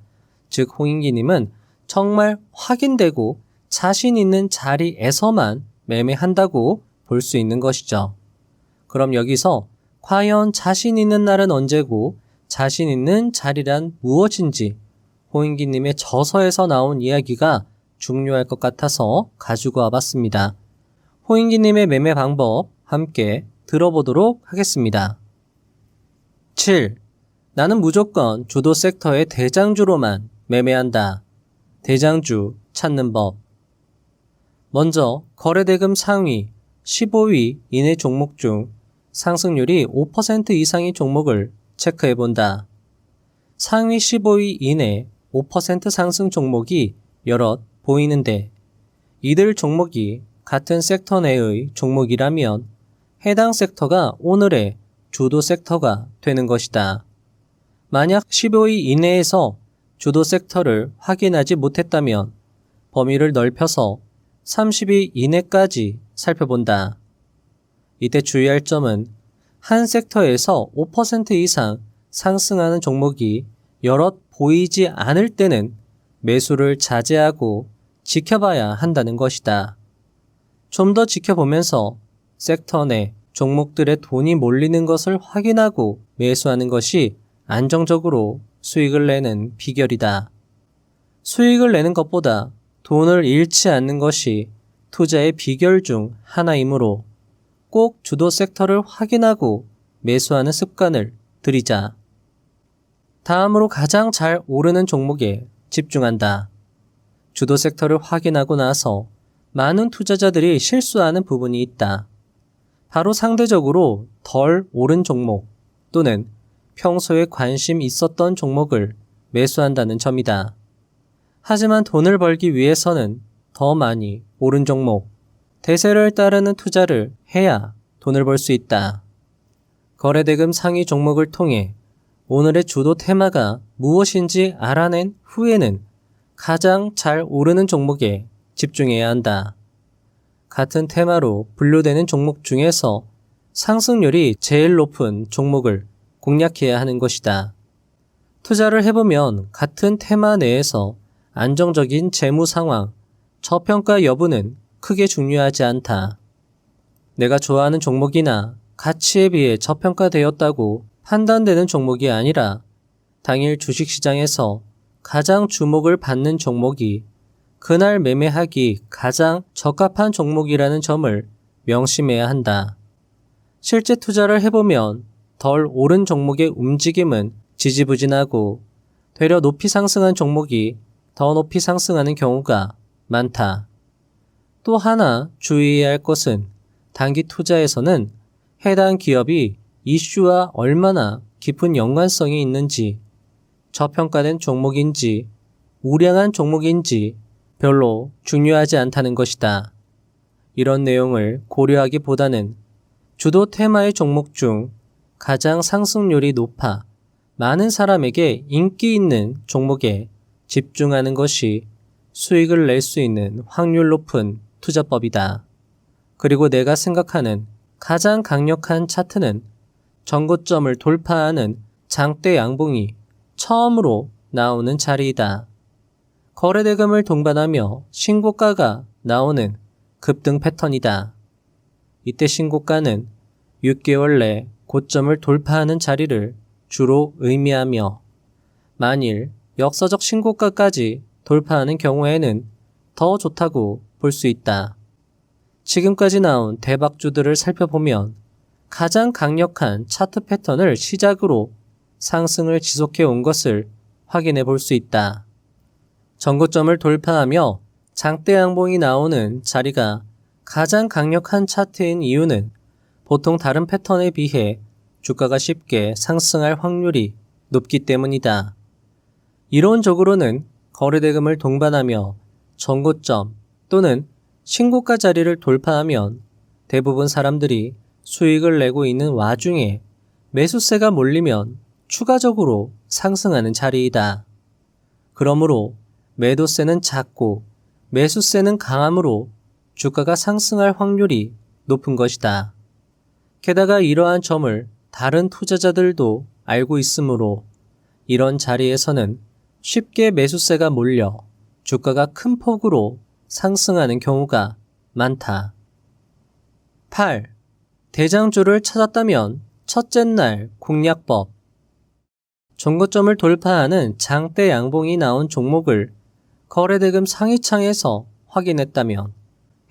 즉 호잉기님은 정말 확인되고 자신 있는 자리에서만 매매한다고 볼 수 있는 것이죠. 그럼 여기서 과연 자신 있는 날은 언제고 자신 있는 자리란 무엇인지 호잉기님의 저서에서 나온 이야기가 중요할 것 같아서 가지고 와봤습니다. 호잉기님의 매매 방법 함께 들어보도록 하겠습니다. 7. 나는 무조건 주도 섹터의 대장주로만 매매한다. 대장주 찾는 법. 먼저 거래대금 상위 15위 이내 종목 중 상승률이 5% 이상의 종목을 체크해본다. 상위 15위 이내 5% 상승 종목이 여럿 보이는데 이들 종목이 같은 섹터 내의 종목이라면 해당 섹터가 오늘의 주도 섹터가 되는 것이다. 만약 15위 이내에서 주도 섹터를 확인하지 못했다면 범위를 넓혀서 30위 이내까지 살펴본다. 이때 주의할 점은 한 섹터에서 5% 이상 상승하는 종목이 여럿 보이지 않을 때는 매수를 자제하고 지켜봐야 한다는 것이다. 좀 더 지켜보면서 섹터 내 종목들의 돈이 몰리는 것을 확인하고 매수하는 것이 안정적으로 수익을 내는 비결이다. 수익을 내는 것보다 돈을 잃지 않는 것이 투자의 비결 중 하나이므로 꼭 주도 섹터를 확인하고 매수하는 습관을 들이자. 다음으로 가장 잘 오르는 종목에 집중한다. 주도 섹터를 확인하고 나서 많은 투자자들이 실수하는 부분이 있다. 바로 상대적으로 덜 오른 종목 또는 평소에 관심 있었던 종목을 매수한다는 점이다. 하지만 돈을 벌기 위해서는 더 많이 오른 종목, 대세를 따르는 투자를 해야 돈을 벌 수 있다. 거래대금 상위 종목을 통해 오늘의 주도 테마가 무엇인지 알아낸 후에는 가장 잘 오르는 종목에 집중해야 한다. 같은 테마로 분류되는 종목 중에서 상승률이 제일 높은 종목을 공략해야 하는 것이다. 투자를 해보면 같은 테마 내에서 안정적인 재무 상황, 저평가 여부는 크게 중요하지 않다. 내가 좋아하는 종목이나 가치에 비해 저평가되었다고 판단되는 종목이 아니라 당일 주식시장에서 가장 주목을 받는 종목이 그날 매매하기 가장 적합한 종목이라는 점을 명심해야 한다. 실제 투자를 해보면 덜 오른 종목의 움직임은 지지부진하고 되려 높이 상승한 종목이 더 높이 상승하는 경우가 많다. 또 하나 주의해야 할 것은 단기 투자에서는 해당 기업이 이슈와 얼마나 깊은 연관성이 있는지, 저평가된 종목인지, 우량한 종목인지 별로 중요하지 않다는 것이다. 이런 내용을 고려하기보다는 주도 테마의 종목 중 가장 상승률이 높아 많은 사람에게 인기 있는 종목에 집중하는 것이 수익을 낼 수 있는 확률 높은 투자법이다. 그리고 내가 생각하는 가장 강력한 차트는 전고점을 돌파하는 장대 양봉이 처음으로 나오는 자리이다. 거래대금을 동반하며 신고가가 나오는 급등 패턴이다. 이때 신고가는 6개월 내 고점을 돌파하는 자리를 주로 의미하며 만일 역사적 신고가까지 돌파하는 경우에는 더 좋다고 볼 수 있다. 지금까지 나온 대박주들을 살펴보면 가장 강력한 차트 패턴을 시작으로 상승을 지속해 온 것을 확인해 볼 수 있다. 전고점을 돌파하며 장대 양봉이 나오는 자리가 가장 강력한 차트인 이유는 보통 다른 패턴에 비해 주가가 쉽게 상승할 확률이 높기 때문이다. 이론적으로는 거래대금을 동반하며 전고점 또는 신고가 자리를 돌파하면 대부분 사람들이 수익을 내고 있는 와중에 매수세가 몰리면 추가적으로 상승하는 자리이다. 그러므로 매도세는 작고 매수세는 강하므로 주가가 상승할 확률이 높은 것이다. 게다가 이러한 점을 다른 투자자들도 알고 있으므로 이런 자리에서는 쉽게 매수세가 몰려 주가가 큰 폭으로 상승하는 경우가 많다. 8. 대장주를 찾았다면 첫째 날 공략법. 전고점을 돌파하는 장대 양봉이 나온 종목을 거래대금 상위창에서 확인했다면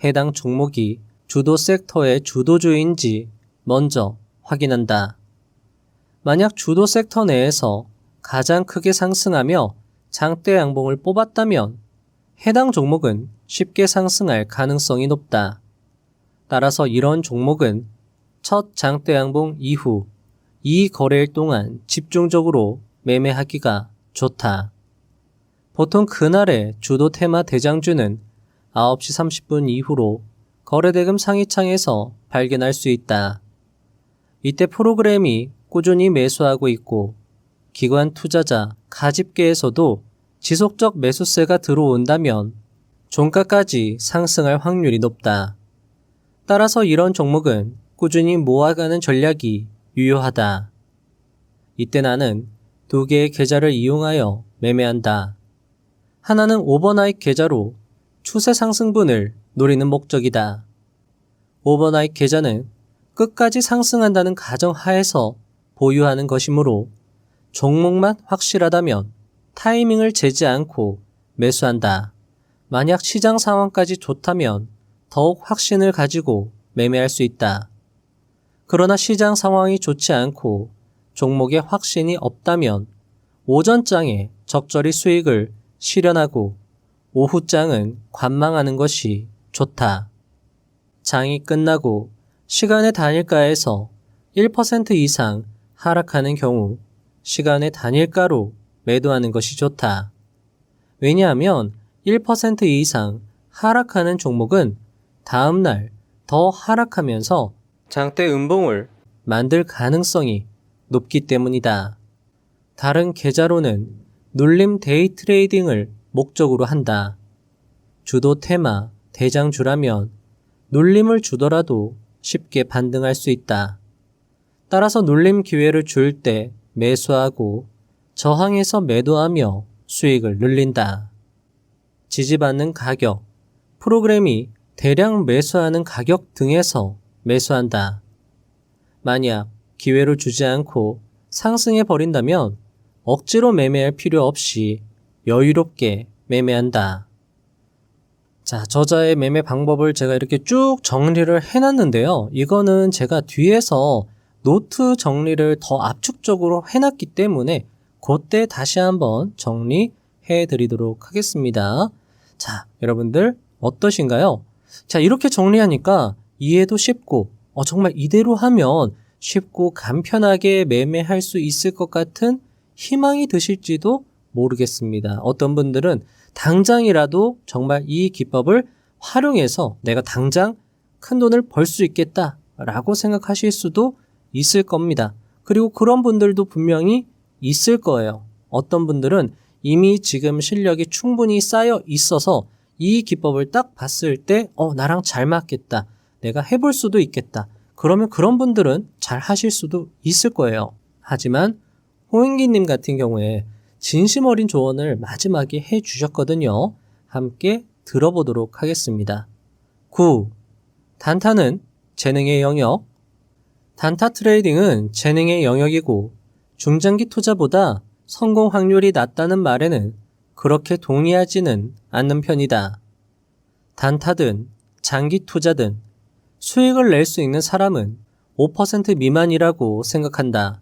해당 종목이 주도 섹터의 주도주인지 먼저 확인한다. 만약 주도 섹터 내에서 가장 크게 상승하며 장대 양봉을 뽑았다면 해당 종목은 쉽게 상승할 가능성이 높다. 따라서 이런 종목은 첫 장대 양봉 이후 이 거래일 동안 집중적으로 매매하기가 좋다. 보통 그날의 주도 테마 대장주는 9시 30분 이후로 거래대금 상위창에서 발견할 수 있다. 이때 프로그램이 꾸준히 매수하고 있고 기관 투자자 가집계에서도 지속적 매수세가 들어온다면 종가까지 상승할 확률이 높다. 따라서 이런 종목은 꾸준히 모아가는 전략이 유효하다. 이때 나는 두 개의 계좌를 이용하여 매매한다. 하나는 오버나잇 계좌로 추세 상승분을 노리는 목적이다. 오버나잇 계좌는 끝까지 상승한다는 가정하에서 보유하는 것이므로 종목만 확실하다면 타이밍을 재지 않고 매수한다. 만약 시장 상황까지 좋다면 더욱 확신을 가지고 매매할 수 있다. 그러나 시장 상황이 좋지 않고 종목에 확신이 없다면 오전장에 적절히 수익을 실현하고 오후장은 관망하는 것이 좋다. 장이 끝나고 시간의 단일가에서 1% 이상 하락하는 경우 시간의 단일가로 매도하는 것이 좋다. 왜냐하면 1% 이상 하락하는 종목은 다음날 더 하락하면서 장대 음봉을 만들 가능성이 높기 때문이다. 다른 계좌로는 눌림 데이 트레이딩을 목적으로 한다. 주도 테마 대장주라면 눌림을 주더라도 쉽게 반등할 수 있다. 따라서 눌림 기회를 줄 때 매수하고 저항에서 매도하며 수익을 늘린다. 지지받는 가격, 프로그램이 대량 매수하는 가격 등에서 매수한다. 만약 기회를 주지 않고 상승해 버린다면 억지로 매매할 필요 없이 여유롭게 매매한다. 자, 저자의 매매 방법을 제가 이렇게 쭉 정리를 해놨는데요. 이거는 제가 뒤에서 노트 정리를 더 압축적으로 해놨기 때문에 그때 다시 한번 정리해 드리도록 하겠습니다. 자, 여러분들 어떠신가요? 자, 이렇게 정리하니까 이해도 쉽고 정말 이대로 하면 쉽고 간편하게 매매할 수 있을 것 같은 희망이 드실지도 모르겠습니다. 어떤 분들은 당장이라도 정말 이 기법을 활용해서 내가 당장 큰 돈을 벌 수 있겠다라고 생각하실 수도 있을 겁니다. 그리고 그런 분들도 분명히 있을 거예요. 어떤 분들은 이미 지금 실력이 충분히 쌓여 있어서 이 기법을 딱 봤을 때 나랑 잘 맞겠다. 내가 해볼 수도 있겠다. 그러면 그런 분들은 잘 하실 수도 있을 거예요. 하지만 홍인기님 같은 경우에 진심 어린 조언을 마지막에 해주셨거든요. 함께 들어보도록 하겠습니다. 9. 단타는 재능의 영역. 단타 트레이딩은 재능의 영역이고 중장기 투자보다 성공 확률이 낮다는 말에는 그렇게 동의하지는 않는 편이다. 단타든 장기 투자든 수익을 낼 수 있는 사람은 5% 미만이라고 생각한다.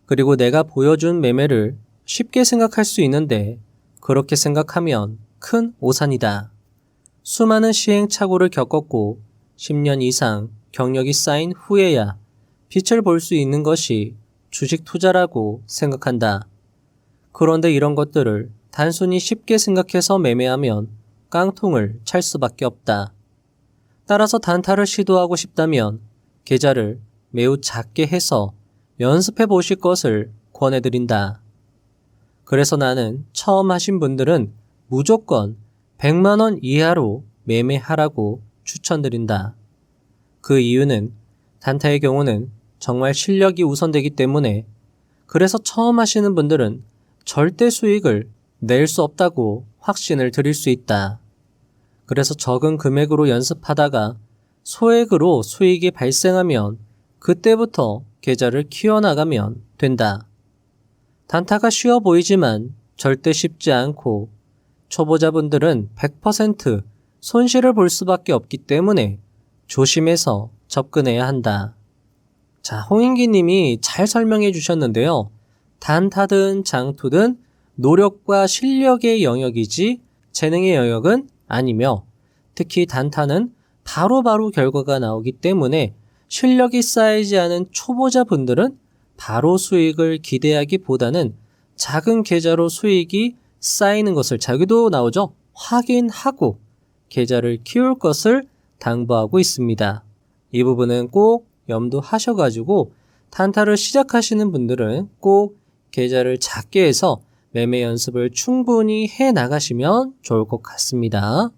그리고 내가 보여준 매매를 쉽게 생각할 수 있는데 그렇게 생각하면 큰 오산이다. 수많은 시행착오를 겪었고 10년 이상 경력이 쌓인 후에야 빛을 볼 수 있는 것이 주식 투자라고 생각한다. 그런데 이런 것들을 단순히 쉽게 생각해서 매매하면 깡통을 찰 수밖에 없다. 따라서 단타를 시도하고 싶다면 계좌를 매우 작게 해서 연습해 보실 것을 권해드린다. 그래서 나는 처음 하신 분들은 무조건 100만 원 이하로 매매하라고 추천드린다. 그 이유는 단타의 경우는 정말 실력이 우선되기 때문에 그래서 처음 하시는 분들은 절대 수익을 낼 수 없다고 확신을 드릴 수 있다. 그래서 적은 금액으로 연습하다가 소액으로 수익이 발생하면 그때부터 계좌를 키워나가면 된다. 단타가 쉬워 보이지만 절대 쉽지 않고 초보자분들은 100% 손실을 볼 수밖에 없기 때문에 조심해서 접근해야 한다. 자, 홍인기 님이 잘 설명해 주셨는데요. 단타든 장투든 노력과 실력의 영역이지 재능의 영역은 아니며 특히 단타는 바로바로 결과가 나오기 때문에 실력이 쌓이지 않은 초보자분들은 바로 수익을 기대하기보다는 작은 계좌로 수익이 쌓이는 것을 자기도 나오죠. 확인하고 계좌를 키울 것을 당부하고 있습니다. 이 부분은 꼭 염두하셔가지고 단타를 시작하시는 분들은 꼭 계좌를 작게 해서 매매 연습을 충분히 해 나가시면 좋을 것 같습니다.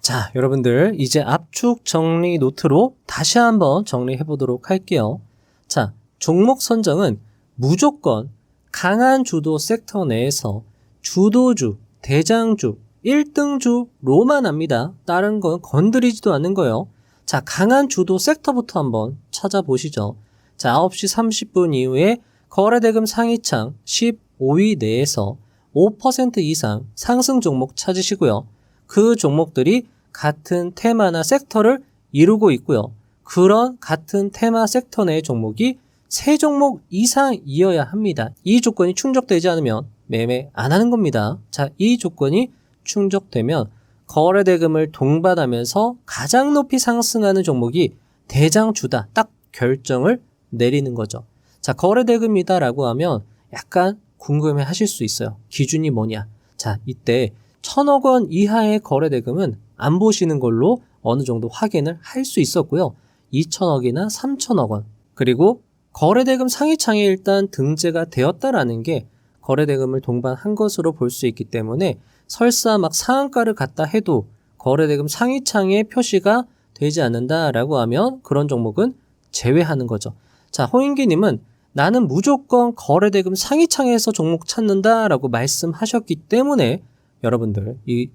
자, 여러분들 이제 압축 정리 노트로 다시 한번 정리해 보도록 할게요. 자, 종목 선정은 무조건 강한 주도 섹터 내에서 주도주, 대장주, 1등주로만 합니다. 다른 건 건드리지도 않는 거예요. 자, 강한 주도 섹터부터 한번 찾아보시죠. 자, 9시 30분 이후에 거래대금 상위창 15위 내에서 5% 이상 상승 종목 찾으시고요. 그 종목들이 같은 테마나 섹터를 이루고 있고요. 그런 같은 테마 섹터 내의 종목이 3종목 이상이어야 합니다. 이 조건이 충족되지 않으면 매매 안 하는 겁니다. 자, 이 조건이 충족되면 거래대금을 동반하면서 가장 높이 상승하는 종목이 대장주다. 딱 결정을 내리는 거죠. 자, 거래대금이다라고 하면 약간 궁금해 하실 수 있어요. 기준이 뭐냐? 자, 이때 1,000억 원 이하의 거래대금은 안 보시는 걸로 어느 정도 확인을 할 수 있었고요. 2,000억이나 3,000억 원. 그리고 거래대금 상위창에 일단 등재가 되었다라는 게 거래대금을 동반한 것으로 볼 수 있기 때문에 설사 막 상한가를 갖다 해도 거래대금 상위창에 표시가 되지 않는다라고 하면 그런 종목은 제외하는 거죠. 자, 홍인기님은 나는 무조건 거래대금 상위창에서 종목 찾는다라고 말씀하셨기 때문에 여러분들 이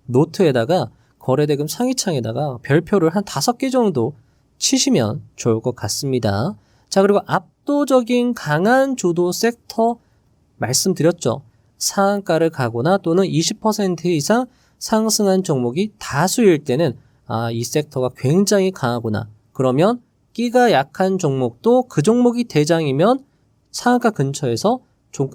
노트에다가 거래대금 상위창에다가 별표를 한 5개 정도 치시면 좋을 것 같습니다. 자, 그리고 압도적인 강한 주도 섹터 말씀드렸죠. 상한가를 가거나 또는 20% 이상 상승한 종목이 다수일 때는 이 섹터가 굉장히 강하구나. 그러면 끼가 약한 종목도 그 종목이 대장이면 상한가 근처에서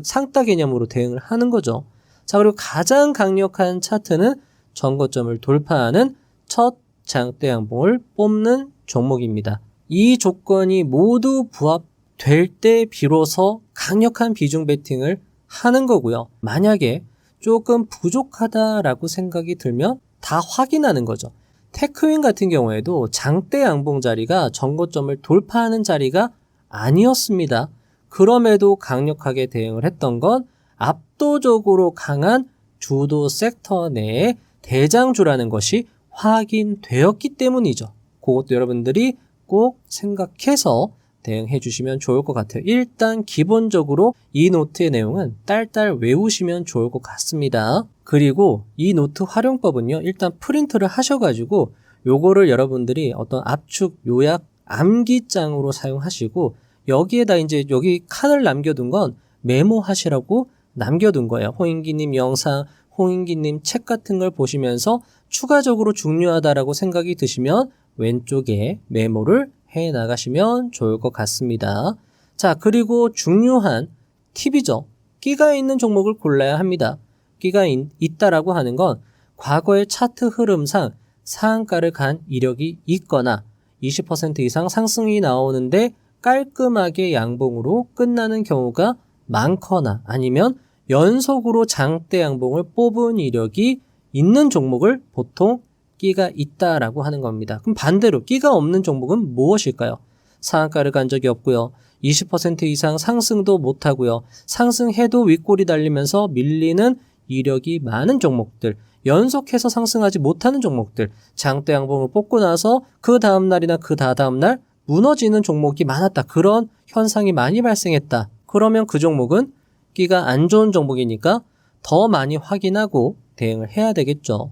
상따 개념으로 대응을 하는 거죠. 자, 그리고 가장 강력한 차트는 전고점을 돌파하는 첫 장대 양봉을 뽑는 종목입니다. 이 조건이 모두 부합될 때 비로소 강력한 비중 베팅을 하는 거고요. 만약에 조금 부족하다라고 생각이 들면 다 확인하는 거죠. 테크윈 같은 경우에도 장대 양봉 자리가 전고점을 돌파하는 자리가 아니었습니다. 그럼에도 강력하게 대응을 했던 건 압도적으로 강한 주도 섹터 내에 대장주라는 것이 확인되었기 때문이죠. 그것도 여러분들이 꼭 생각해서 대응해 주시면 좋을 것 같아요. 일단 기본적으로 이 노트의 내용은 딸딸 외우시면 좋을 것 같습니다. 그리고 이 노트 활용법은요. 일단 프린트를 하셔가지고 요거를 여러분들이 어떤 압축, 요약, 암기장으로 사용하시고 여기에다 이제 여기 칸을 남겨둔 건 메모하시라고 남겨둔 거예요. 홍인기님 영상, 홍인기님 책 같은 걸 보시면서 추가적으로 중요하다라고 생각이 드시면 왼쪽에 메모를 해 나가시면 좋을 것 같습니다. 자, 그리고 중요한 팁이죠. 끼가 있는 종목을 골라야 합니다. 끼가 있다라고 하는 건 과거의 차트 흐름상 상한가를 간 이력이 있거나 20% 이상 상승이 나오는데 깔끔하게 양봉으로 끝나는 경우가 많거나 아니면 연속으로 장대 양봉을 뽑은 이력이 있는 종목을 보통 끼가 있다라고 하는 겁니다. 그럼 반대로 끼가 없는 종목은 무엇일까요? 상한가를 간 적이 없고요. 20% 이상 상승도 못하고요. 상승해도 윗골이 달리면서 밀리는 이력이 많은 종목들, 연속해서 상승하지 못하는 종목들, 장대 양봉을 뽑고 나서 그 다음날이나 그 다다음날 무너지는 종목이 많았다. 그런 현상이 많이 발생했다. 그러면 그 종목은 끼가 안 좋은 종목이니까 더 많이 확인하고 대응을 해야 되겠죠.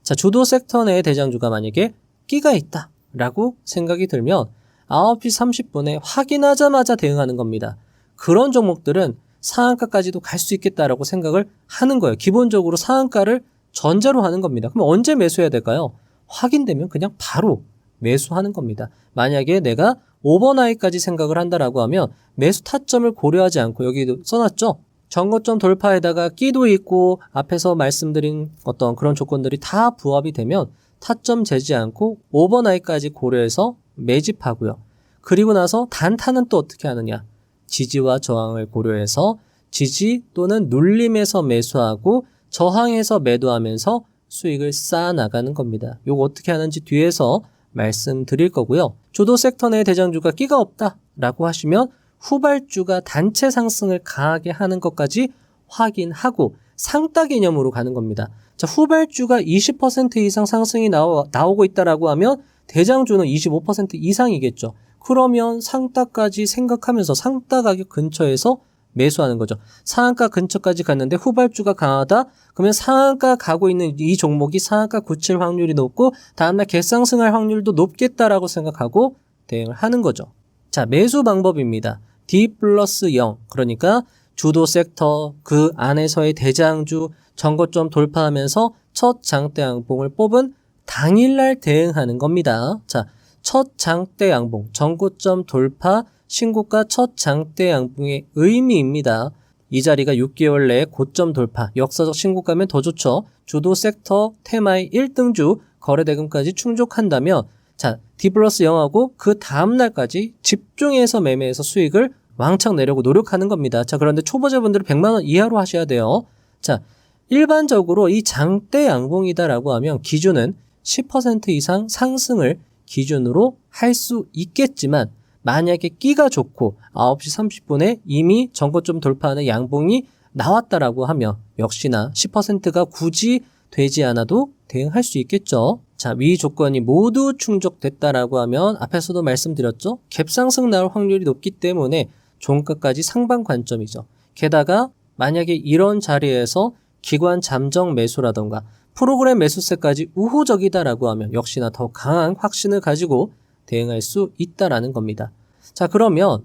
자, 주도 섹터 내의 대장주가 만약에 끼가 있다 라고 생각이 들면 9시 30분에 확인하자마자 대응하는 겁니다. 그런 종목들은 상한가까지도 갈 수 있겠다라고 생각을 하는 거예요. 기본적으로 상한가를 전제로 하는 겁니다. 그럼 언제 매수해야 될까요? 확인되면 그냥 바로 매수하는 겁니다. 만약에 내가 오버나잇까지 생각을 한다라고 하면 매수 타점을 고려하지 않고 여기도 써놨죠? 전고점 돌파에다가 끼도 있고 앞에서 말씀드린 어떤 그런 조건들이 다 부합이 되면 타점 재지 않고 오버나잇까지 고려해서 매집하고요. 그리고 나서 단타는 또 어떻게 하느냐? 지지와 저항을 고려해서 지지 또는 눌림에서 매수하고 저항에서 매도하면서 수익을 쌓아 나가는 겁니다. 이거 어떻게 하는지 뒤에서 말씀드릴 거고요. 주도 섹터 내 대장주가 끼가 없다라고 하시면 후발주가 단체 상승을 강하게 하는 것까지 확인하고 상따 개념으로 가는 겁니다. 자, 후발주가 20% 이상 상승이 나오고 있다라고 하면 대장주는 25% 이상이겠죠. 그러면 상따까지 생각하면서 상따 가격 근처에서 매수하는 거죠. 상한가 근처까지 갔는데 후발주가 강하다? 그러면 상한가 가고 있는 이 종목이 상한가 굳힐 확률이 높고 다음날 개상승할 확률도 높겠다라고 생각하고 대응을 하는 거죠. 자, 매수 방법입니다. D+0 그러니까 주도 섹터 그 안에서의 대장주 전고점 돌파하면서 첫 장대 양봉을 뽑은 당일날 대응하는 겁니다. 자, 첫 장대 양봉 전고점 돌파 신고가 첫 장대 양봉의 의미입니다. 이 자리가 6개월 내에 고점 돌파 역사적 신고가면 더 좋죠. 주도 섹터 테마의 1등주 거래대금까지 충족한다면 자, D+0하고 그 다음날까지 집중해서 매매해서 수익을 왕창 내려고 노력하는 겁니다. 자, 그런데 초보자분들은 100만 원 이하로 하셔야 돼요. 자, 일반적으로 이 장대 양봉이다라고 하면 기준은 10% 이상 상승을 기준으로 할 수 있겠지만 만약에 끼가 좋고 9시 30분에 이미 전고점 돌파하는 양봉이 나왔다라고 하면 역시나 10%가 굳이 되지 않아도 대응할 수 있겠죠. 자, 위 조건이 모두 충족됐다라고 하면 앞에서도 말씀드렸죠. 갭상승 나올 확률이 높기 때문에 종가까지 상방 관점이죠. 게다가 만약에 이런 자리에서 기관 잠정 매수라던가 프로그램 매수세까지 우호적이다라고 하면 역시나 더 강한 확신을 가지고 대응할 수 있다라는 겁니다. 자, 그러면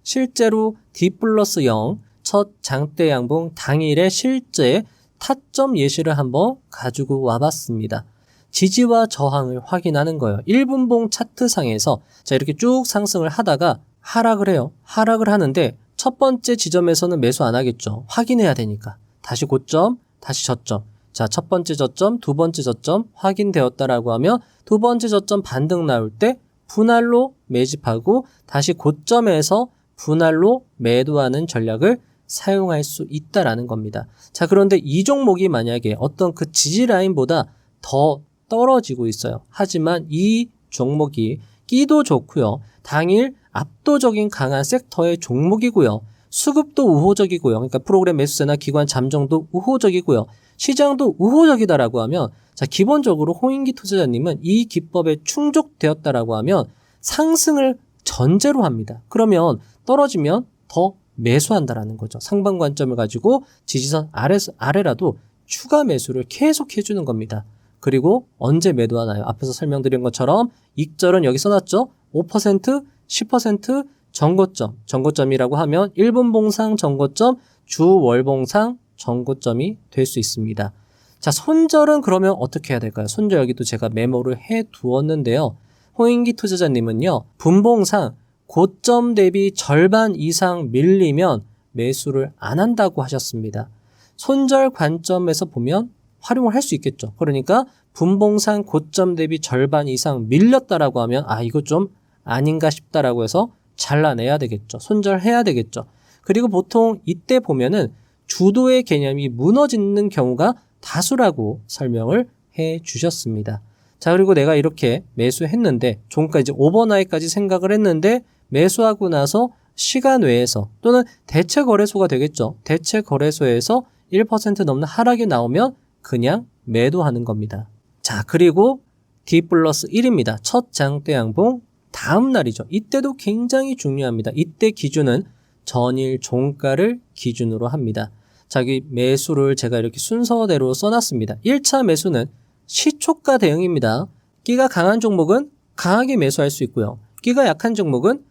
실제로 D+0 첫 장대 양봉 당일의 실제 타점 예시를 한번 가지고 와봤습니다. 지지와 저항을 확인하는 거예요. 1분봉 차트상에서 자 이렇게 쭉 상승을 하다가 하락을 해요. 하락을 하는데 첫 번째 지점에서는 매수 안 하겠죠. 확인해야 되니까. 다시 고점, 다시 저점. 자, 첫 번째 저점, 두 번째 저점 확인되었다라고 하면 두 번째 저점 반등 나올 때 분할로 매집하고 다시 고점에서 분할로 매도하는 전략을 사용할 수 있다라는 겁니다. 자, 그런데 이 종목이 만약에 어떤 그 지지 라인보다 더 떨어지고 있어요. 하지만 이 종목이 끼도 좋고요. 당일 압도적인 강한 섹터의 종목이고요. 수급도 우호적이고요. 그러니까 프로그램 매수세나 기관 잠정도 우호적이고요. 시장도 우호적이다라고 하면 자 기본적으로 홍인기 투자자님은 이 기법에 충족되었다라고 하면 상승을 전제로 합니다. 그러면 떨어지면 더 매수한다라는 거죠. 상방 관점을 가지고 지지선 아래라도 추가 매수를 계속 해주는 겁니다. 그리고 언제 매도하나요? 앞에서 설명드린 것처럼 익절은 여기 써놨죠? 5%, 10% 정고점. 정고점이라고 하면 1분 봉상 정고점, 주 월봉상 정고점이 될 수 있습니다. 자, 손절은 그러면 어떻게 해야 될까요? 손절 여기도 제가 메모를 해 두었는데요. 홍인기 투자자님은요, 분봉상 고점 대비 절반 이상 밀리면 매수를 안 한다고 하셨습니다. 손절 관점에서 보면 활용을 할 수 있겠죠. 그러니까 분봉상 고점 대비 절반 이상 밀렸다라고 하면 아 이거 좀 아닌가 싶다라고 해서 잘라내야 되겠죠. 손절해야 되겠죠. 그리고 보통 이때 보면은 주도의 개념이 무너지는 경우가 다수라고 설명을 해 주셨습니다. 자, 그리고 내가 이렇게 매수했는데 종가 이제 오버나잇까지 생각을 했는데 매수하고 나서 시간 외에서 또는 대체 거래소가 되겠죠. 대체 거래소에서 1% 넘는 하락이 나오면 그냥 매도하는 겁니다. 자, 그리고 D+1입니다. 첫 장대 양봉 다음 날이죠. 이때도 굉장히 중요합니다. 이때 기준은 전일 종가를 기준으로 합니다. 자기 매수를 제가 이렇게 순서대로 써놨습니다. 1차 매수는 시초가 대응입니다. 끼가 강한 종목은 강하게 매수할 수 있고요. 끼가 약한 종목은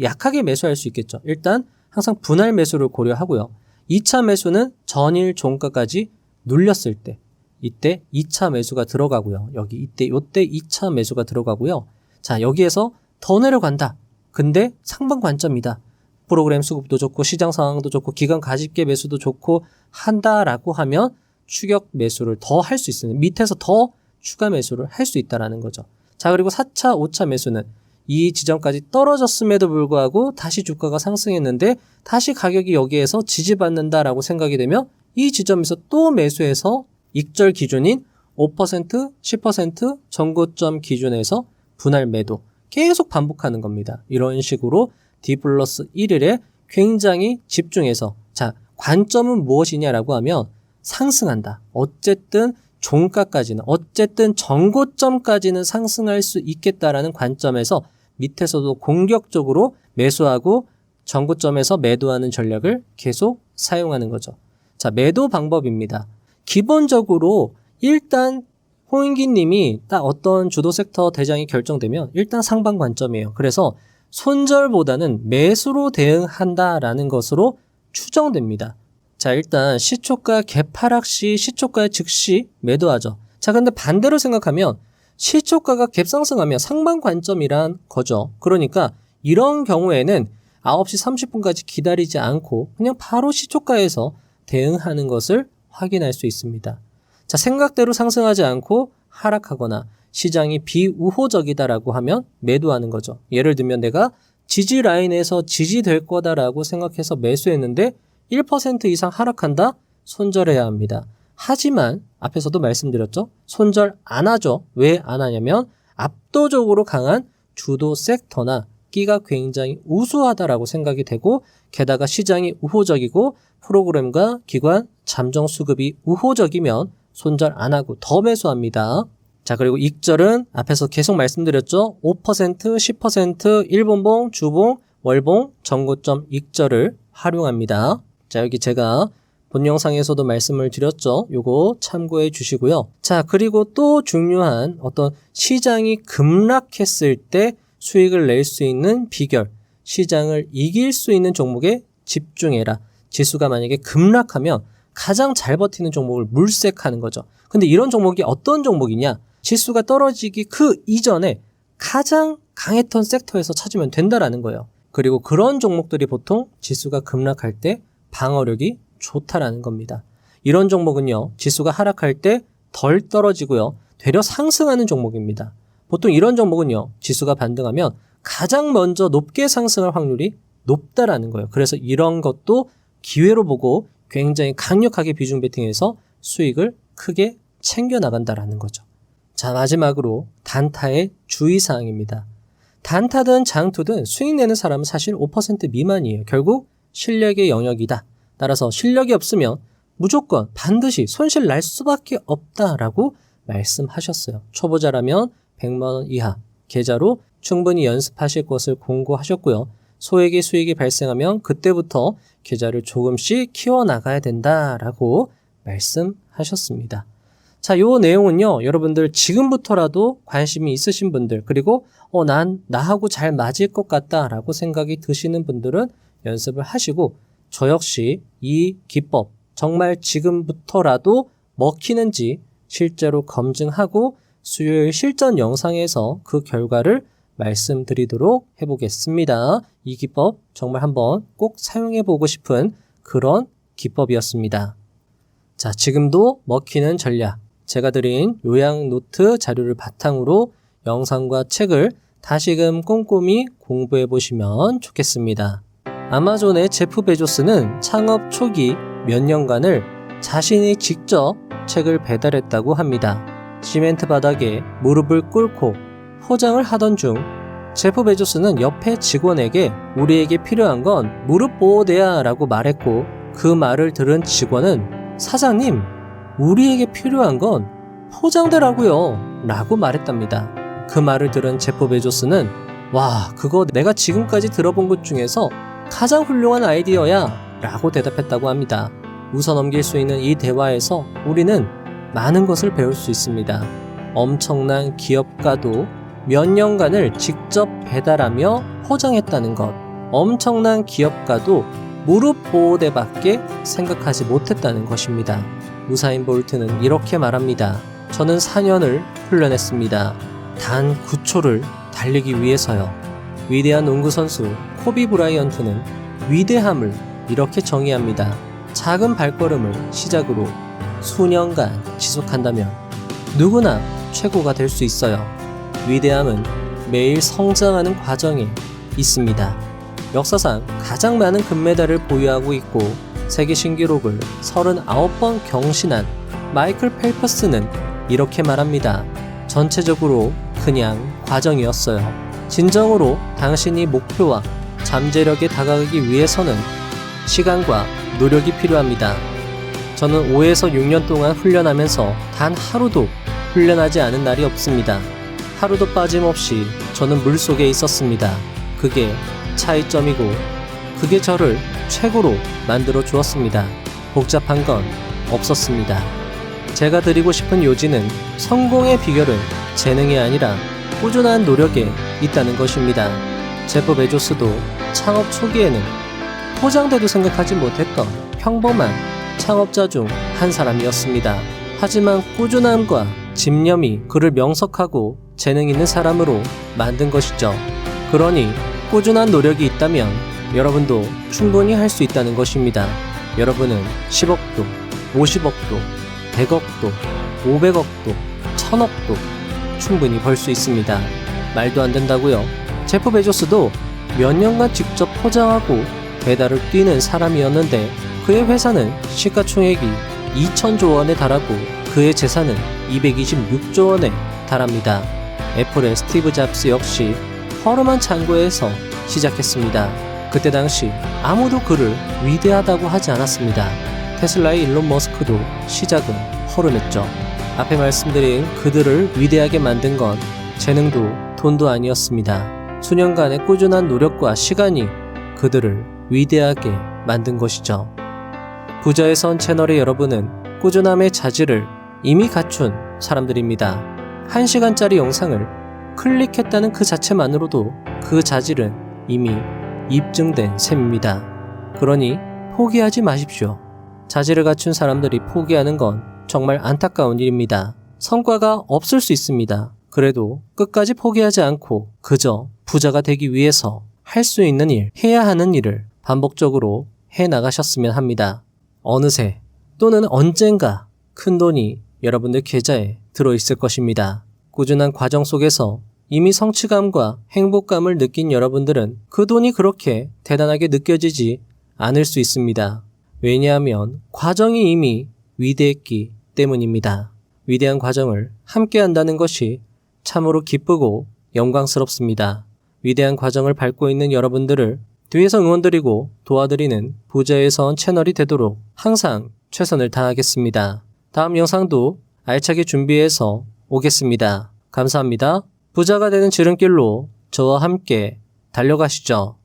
약하게 매수할 수 있겠죠. 일단 항상 분할 매수를 고려하고요. 2차 매수는 전일 종가까지 눌렸을 때 이때 2차 매수가 들어가고요. 요때 2차 매수가 들어가고요. 자, 여기에서 더 내려간다. 근데 상방 관점이다. 프로그램 수급도 좋고 시장 상황도 좋고 기관 가집게 매수도 좋고 한다라고 하면 추격 매수를 더 할 수 있습니다. 밑에서 더 추가 매수를 할 수 있다라는 거죠. 자, 그리고 4차, 5차 매수는 이 지점까지 떨어졌음에도 불구하고 다시 주가가 상승했는데 다시 가격이 여기에서 지지받는다라고 생각이 되면 이 지점에서 또 매수해서 익절 기준인 5%, 10% 정고점 기준에서 분할 매도 계속 반복하는 겁니다. 이런 식으로 D+1일에 굉장히 집중해서 자, 관점은 무엇이냐라고 하면 상승한다. 어쨌든 종가까지는 어쨌든 정고점까지는 상승할 수 있겠다라는 관점에서 밑에서도 공격적으로 매수하고 정고점에서 매도하는 전략을 계속 사용하는 거죠. 자, 매도 방법입니다. 기본적으로 일단 홍인기 님이 딱 어떤 주도 섹터 대장이 결정되면 일단 상방 관점이에요. 그래서 손절보다는 매수로 대응한다라는 것으로 추정됩니다. 자, 일단 시초가 개파락 시 시초가에 즉시 매도하죠. 자, 근데 반대로 생각하면 시초가가 갭상승하면 상방 관점이란 거죠. 그러니까 이런 경우에는 9시 30분까지 기다리지 않고 그냥 바로 시초가에서 대응하는 것을 확인할 수 있습니다. 자, 생각대로 상승하지 않고 하락하거나 시장이 비우호적이다라고 하면 매도하는 거죠. 예를 들면 내가 지지 라인에서 지지될 거다라고 생각해서 매수했는데 1% 이상 하락한다? 손절해야 합니다. 하지만 앞에서도 말씀드렸죠. 손절 안 하죠. 왜 안 하냐면 압도적으로 강한 주도 섹터나 끼가 굉장히 우수하다라고 생각이 되고 게다가 시장이 우호적이고 프로그램과 기관 잠정 수급이 우호적이면 손절 안 하고 더 매수합니다. 자, 그리고 익절은 앞에서 계속 말씀드렸죠. 5%, 10%, 일본봉, 주봉, 월봉, 정고점 익절을 활용합니다. 자, 여기 제가 본 영상에서도 말씀을 드렸죠. 요거 참고해 주시고요. 자, 그리고 또 중요한 어떤 시장이 급락했을 때 수익을 낼 수 있는 비결, 시장을 이길 수 있는 종목에 집중해라. 지수가 만약에 급락하면 가장 잘 버티는 종목을 물색하는 거죠. 근데 이런 종목이 어떤 종목이냐? 지수가 떨어지기 그 이전에 가장 강했던 섹터에서 찾으면 된다라는 거예요. 그리고 그런 종목들이 보통 지수가 급락할 때 방어력이 좋다라는 겁니다. 이런 종목은요, 지수가 하락할 때 덜 떨어지고요, 되려 상승하는 종목입니다. 보통 이런 종목은요, 지수가 반등하면 가장 먼저 높게 상승할 확률이 높다라는 거예요. 그래서 이런 것도 기회로 보고 굉장히 강력하게 비중 베팅해서 수익을 크게 챙겨나간다라는 거죠. 자, 마지막으로 단타의 주의사항입니다. 단타든 장투든 수익 내는 사람은 사실 5% 미만이에요. 결국 실력의 영역이다. 따라서 실력이 없으면 무조건 반드시 손실 날 수밖에 없다라고 말씀하셨어요. 초보자라면 100만 원 이하 계좌로 충분히 연습하실 것을 공고하셨고요. 소액의 수익이 발생하면 그때부터 계좌를 조금씩 키워나가야 된다라고 말씀하셨습니다. 자, 요 내용은요, 여러분들 지금부터라도 관심이 있으신 분들, 그리고 나하고 잘 맞을 것 같다라고 생각이 드시는 분들은 연습을 하시고, 저 역시 이 기법 정말 지금부터라도 먹히는지 실제로 검증하고 수요일 실전 영상에서 그 결과를 말씀드리도록 해보겠습니다. 이 기법 정말 한번 꼭 사용해보고 싶은 그런 기법이었습니다. 자, 지금도 먹히는 전략, 제가 드린 요약 노트 자료를 바탕으로 영상과 책을 다시금 꼼꼼히 공부해 보시면 좋겠습니다. 아마존의 제프 베조스는 창업 초기 몇 년간을 자신이 직접 책을 배달했다고 합니다. 시멘트 바닥에 무릎을 꿇고 포장을 하던 중 제프 베조스는 옆에 직원에게 우리에게 필요한 건 무릎 보호대야 라고 말했고, 그 말을 들은 직원은 사장님, 우리에게 필요한 건 포장대라고요 라고 말했답니다. 그 말을 들은 제프 베조스는 와, 그거 내가 지금까지 들어본 것 중에서 가장 훌륭한 아이디어야 라고 대답했다고 합니다. 웃어 넘길 수 있는 이 대화에서 우리는 많은 것을 배울 수 있습니다. 엄청난 기업가도 몇 년간을 직접 배달하며 포장했다는 것, 엄청난 기업가도 무릎 보호대밖에 생각하지 못했다는 것입니다. 우사인 볼트는 이렇게 말합니다. 저는 4년을 훈련했습니다. 단 9초를 달리기 위해서요. 위대한 농구선수 코비 브라이언트는 위대함을 이렇게 정의합니다. 작은 발걸음을 시작으로 수년간 지속한다면 누구나 최고가 될 수 있어요. 위대함은 매일 성장하는 과정에 있습니다. 역사상 가장 많은 금메달을 보유하고 있고 세계 신기록을 39번 경신한 마이클 펠퍼스는 이렇게 말합니다. 전체적으로 그냥 과정이었어요. 진정으로 당신이 목표와 잠재력에 다가가기 위해서는 시간과 노력이 필요합니다. 저는 5에서 6년 동안 훈련하면서 단 하루도 훈련하지 않은 날이 없습니다. 하루도 빠짐없이 저는 물속에 있었습니다. 그게 차이점이고 그게 저를 최고로 만들어 주었습니다. 복잡한 건 없었습니다. 제가 드리고 싶은 요지는 성공의 비결은 재능이 아니라 꾸준한 노력에 있다는 것입니다. 제프 베조스도 창업 초기에는 포장대도 생각하지 못했던 평범한 창업자 중 한 사람이었습니다. 하지만 꾸준함과 집념이 그를 명석하고 재능 있는 사람으로 만든 것이죠. 그러니 꾸준한 노력이 있다면 여러분도 충분히 할 수 있다는 것입니다. 여러분은 10억도, 50억도, 100억도, 500억도, 1000억도 충분히 벌 수 있습니다. 말도 안 된다고요? 제프 베조스도 몇 년간 직접 포장하고 배달을 뛰는 사람이었는데 그의 회사는 시가총액이 2,000조 원에 달하고 그의 재산은 226조 원에 달합니다. 애플의 스티브 잡스 역시 허름한 창고에서 시작했습니다. 그때 당시 아무도 그를 위대하다고 하지 않았습니다. 테슬라의 일론 머스크도 시작은 허름했죠. 앞에 말씀드린 그들을 위대하게 만든 건 재능도 돈도 아니었습니다. 수년간의 꾸준한 노력과 시간이 그들을 위대하게 만든 것이죠. 부자의 선 채널의 여러분은 꾸준함의 자질을 이미 갖춘 사람들입니다. 1시간짜리 영상을 클릭했다는 그 자체만으로도 그 자질은 이미 입증된 셈입니다. 그러니 포기하지 마십시오. 자질을 갖춘 사람들이 포기하는 건 정말 안타까운 일입니다. 성과가 없을 수 있습니다. 그래도 끝까지 포기하지 않고 그저 부자가 되기 위해서 할 수 있는 일, 해야 하는 일을 반복적으로 해 나가셨으면 합니다. 어느새 또는 언젠가 큰 돈이 여러분들 계좌에 들어있을 것입니다. 꾸준한 과정 속에서 이미 성취감과 행복감을 느낀 여러분들은 그 돈이 그렇게 대단하게 느껴지지 않을 수 있습니다. 왜냐하면 과정이 이미 위대했기 때문입니다. 위대한 과정을 함께 한다는 것이 참으로 기쁘고 영광스럽습니다. 위대한 과정을 밟고 있는 여러분들을 뒤에서 응원드리고 도와드리는 부자의 선 채널이 되도록 항상 최선을 다하겠습니다. 다음 영상도 알차게 준비해서 오겠습니다. 감사합니다. 부자가 되는 지름길로 저와 함께 달려가시죠.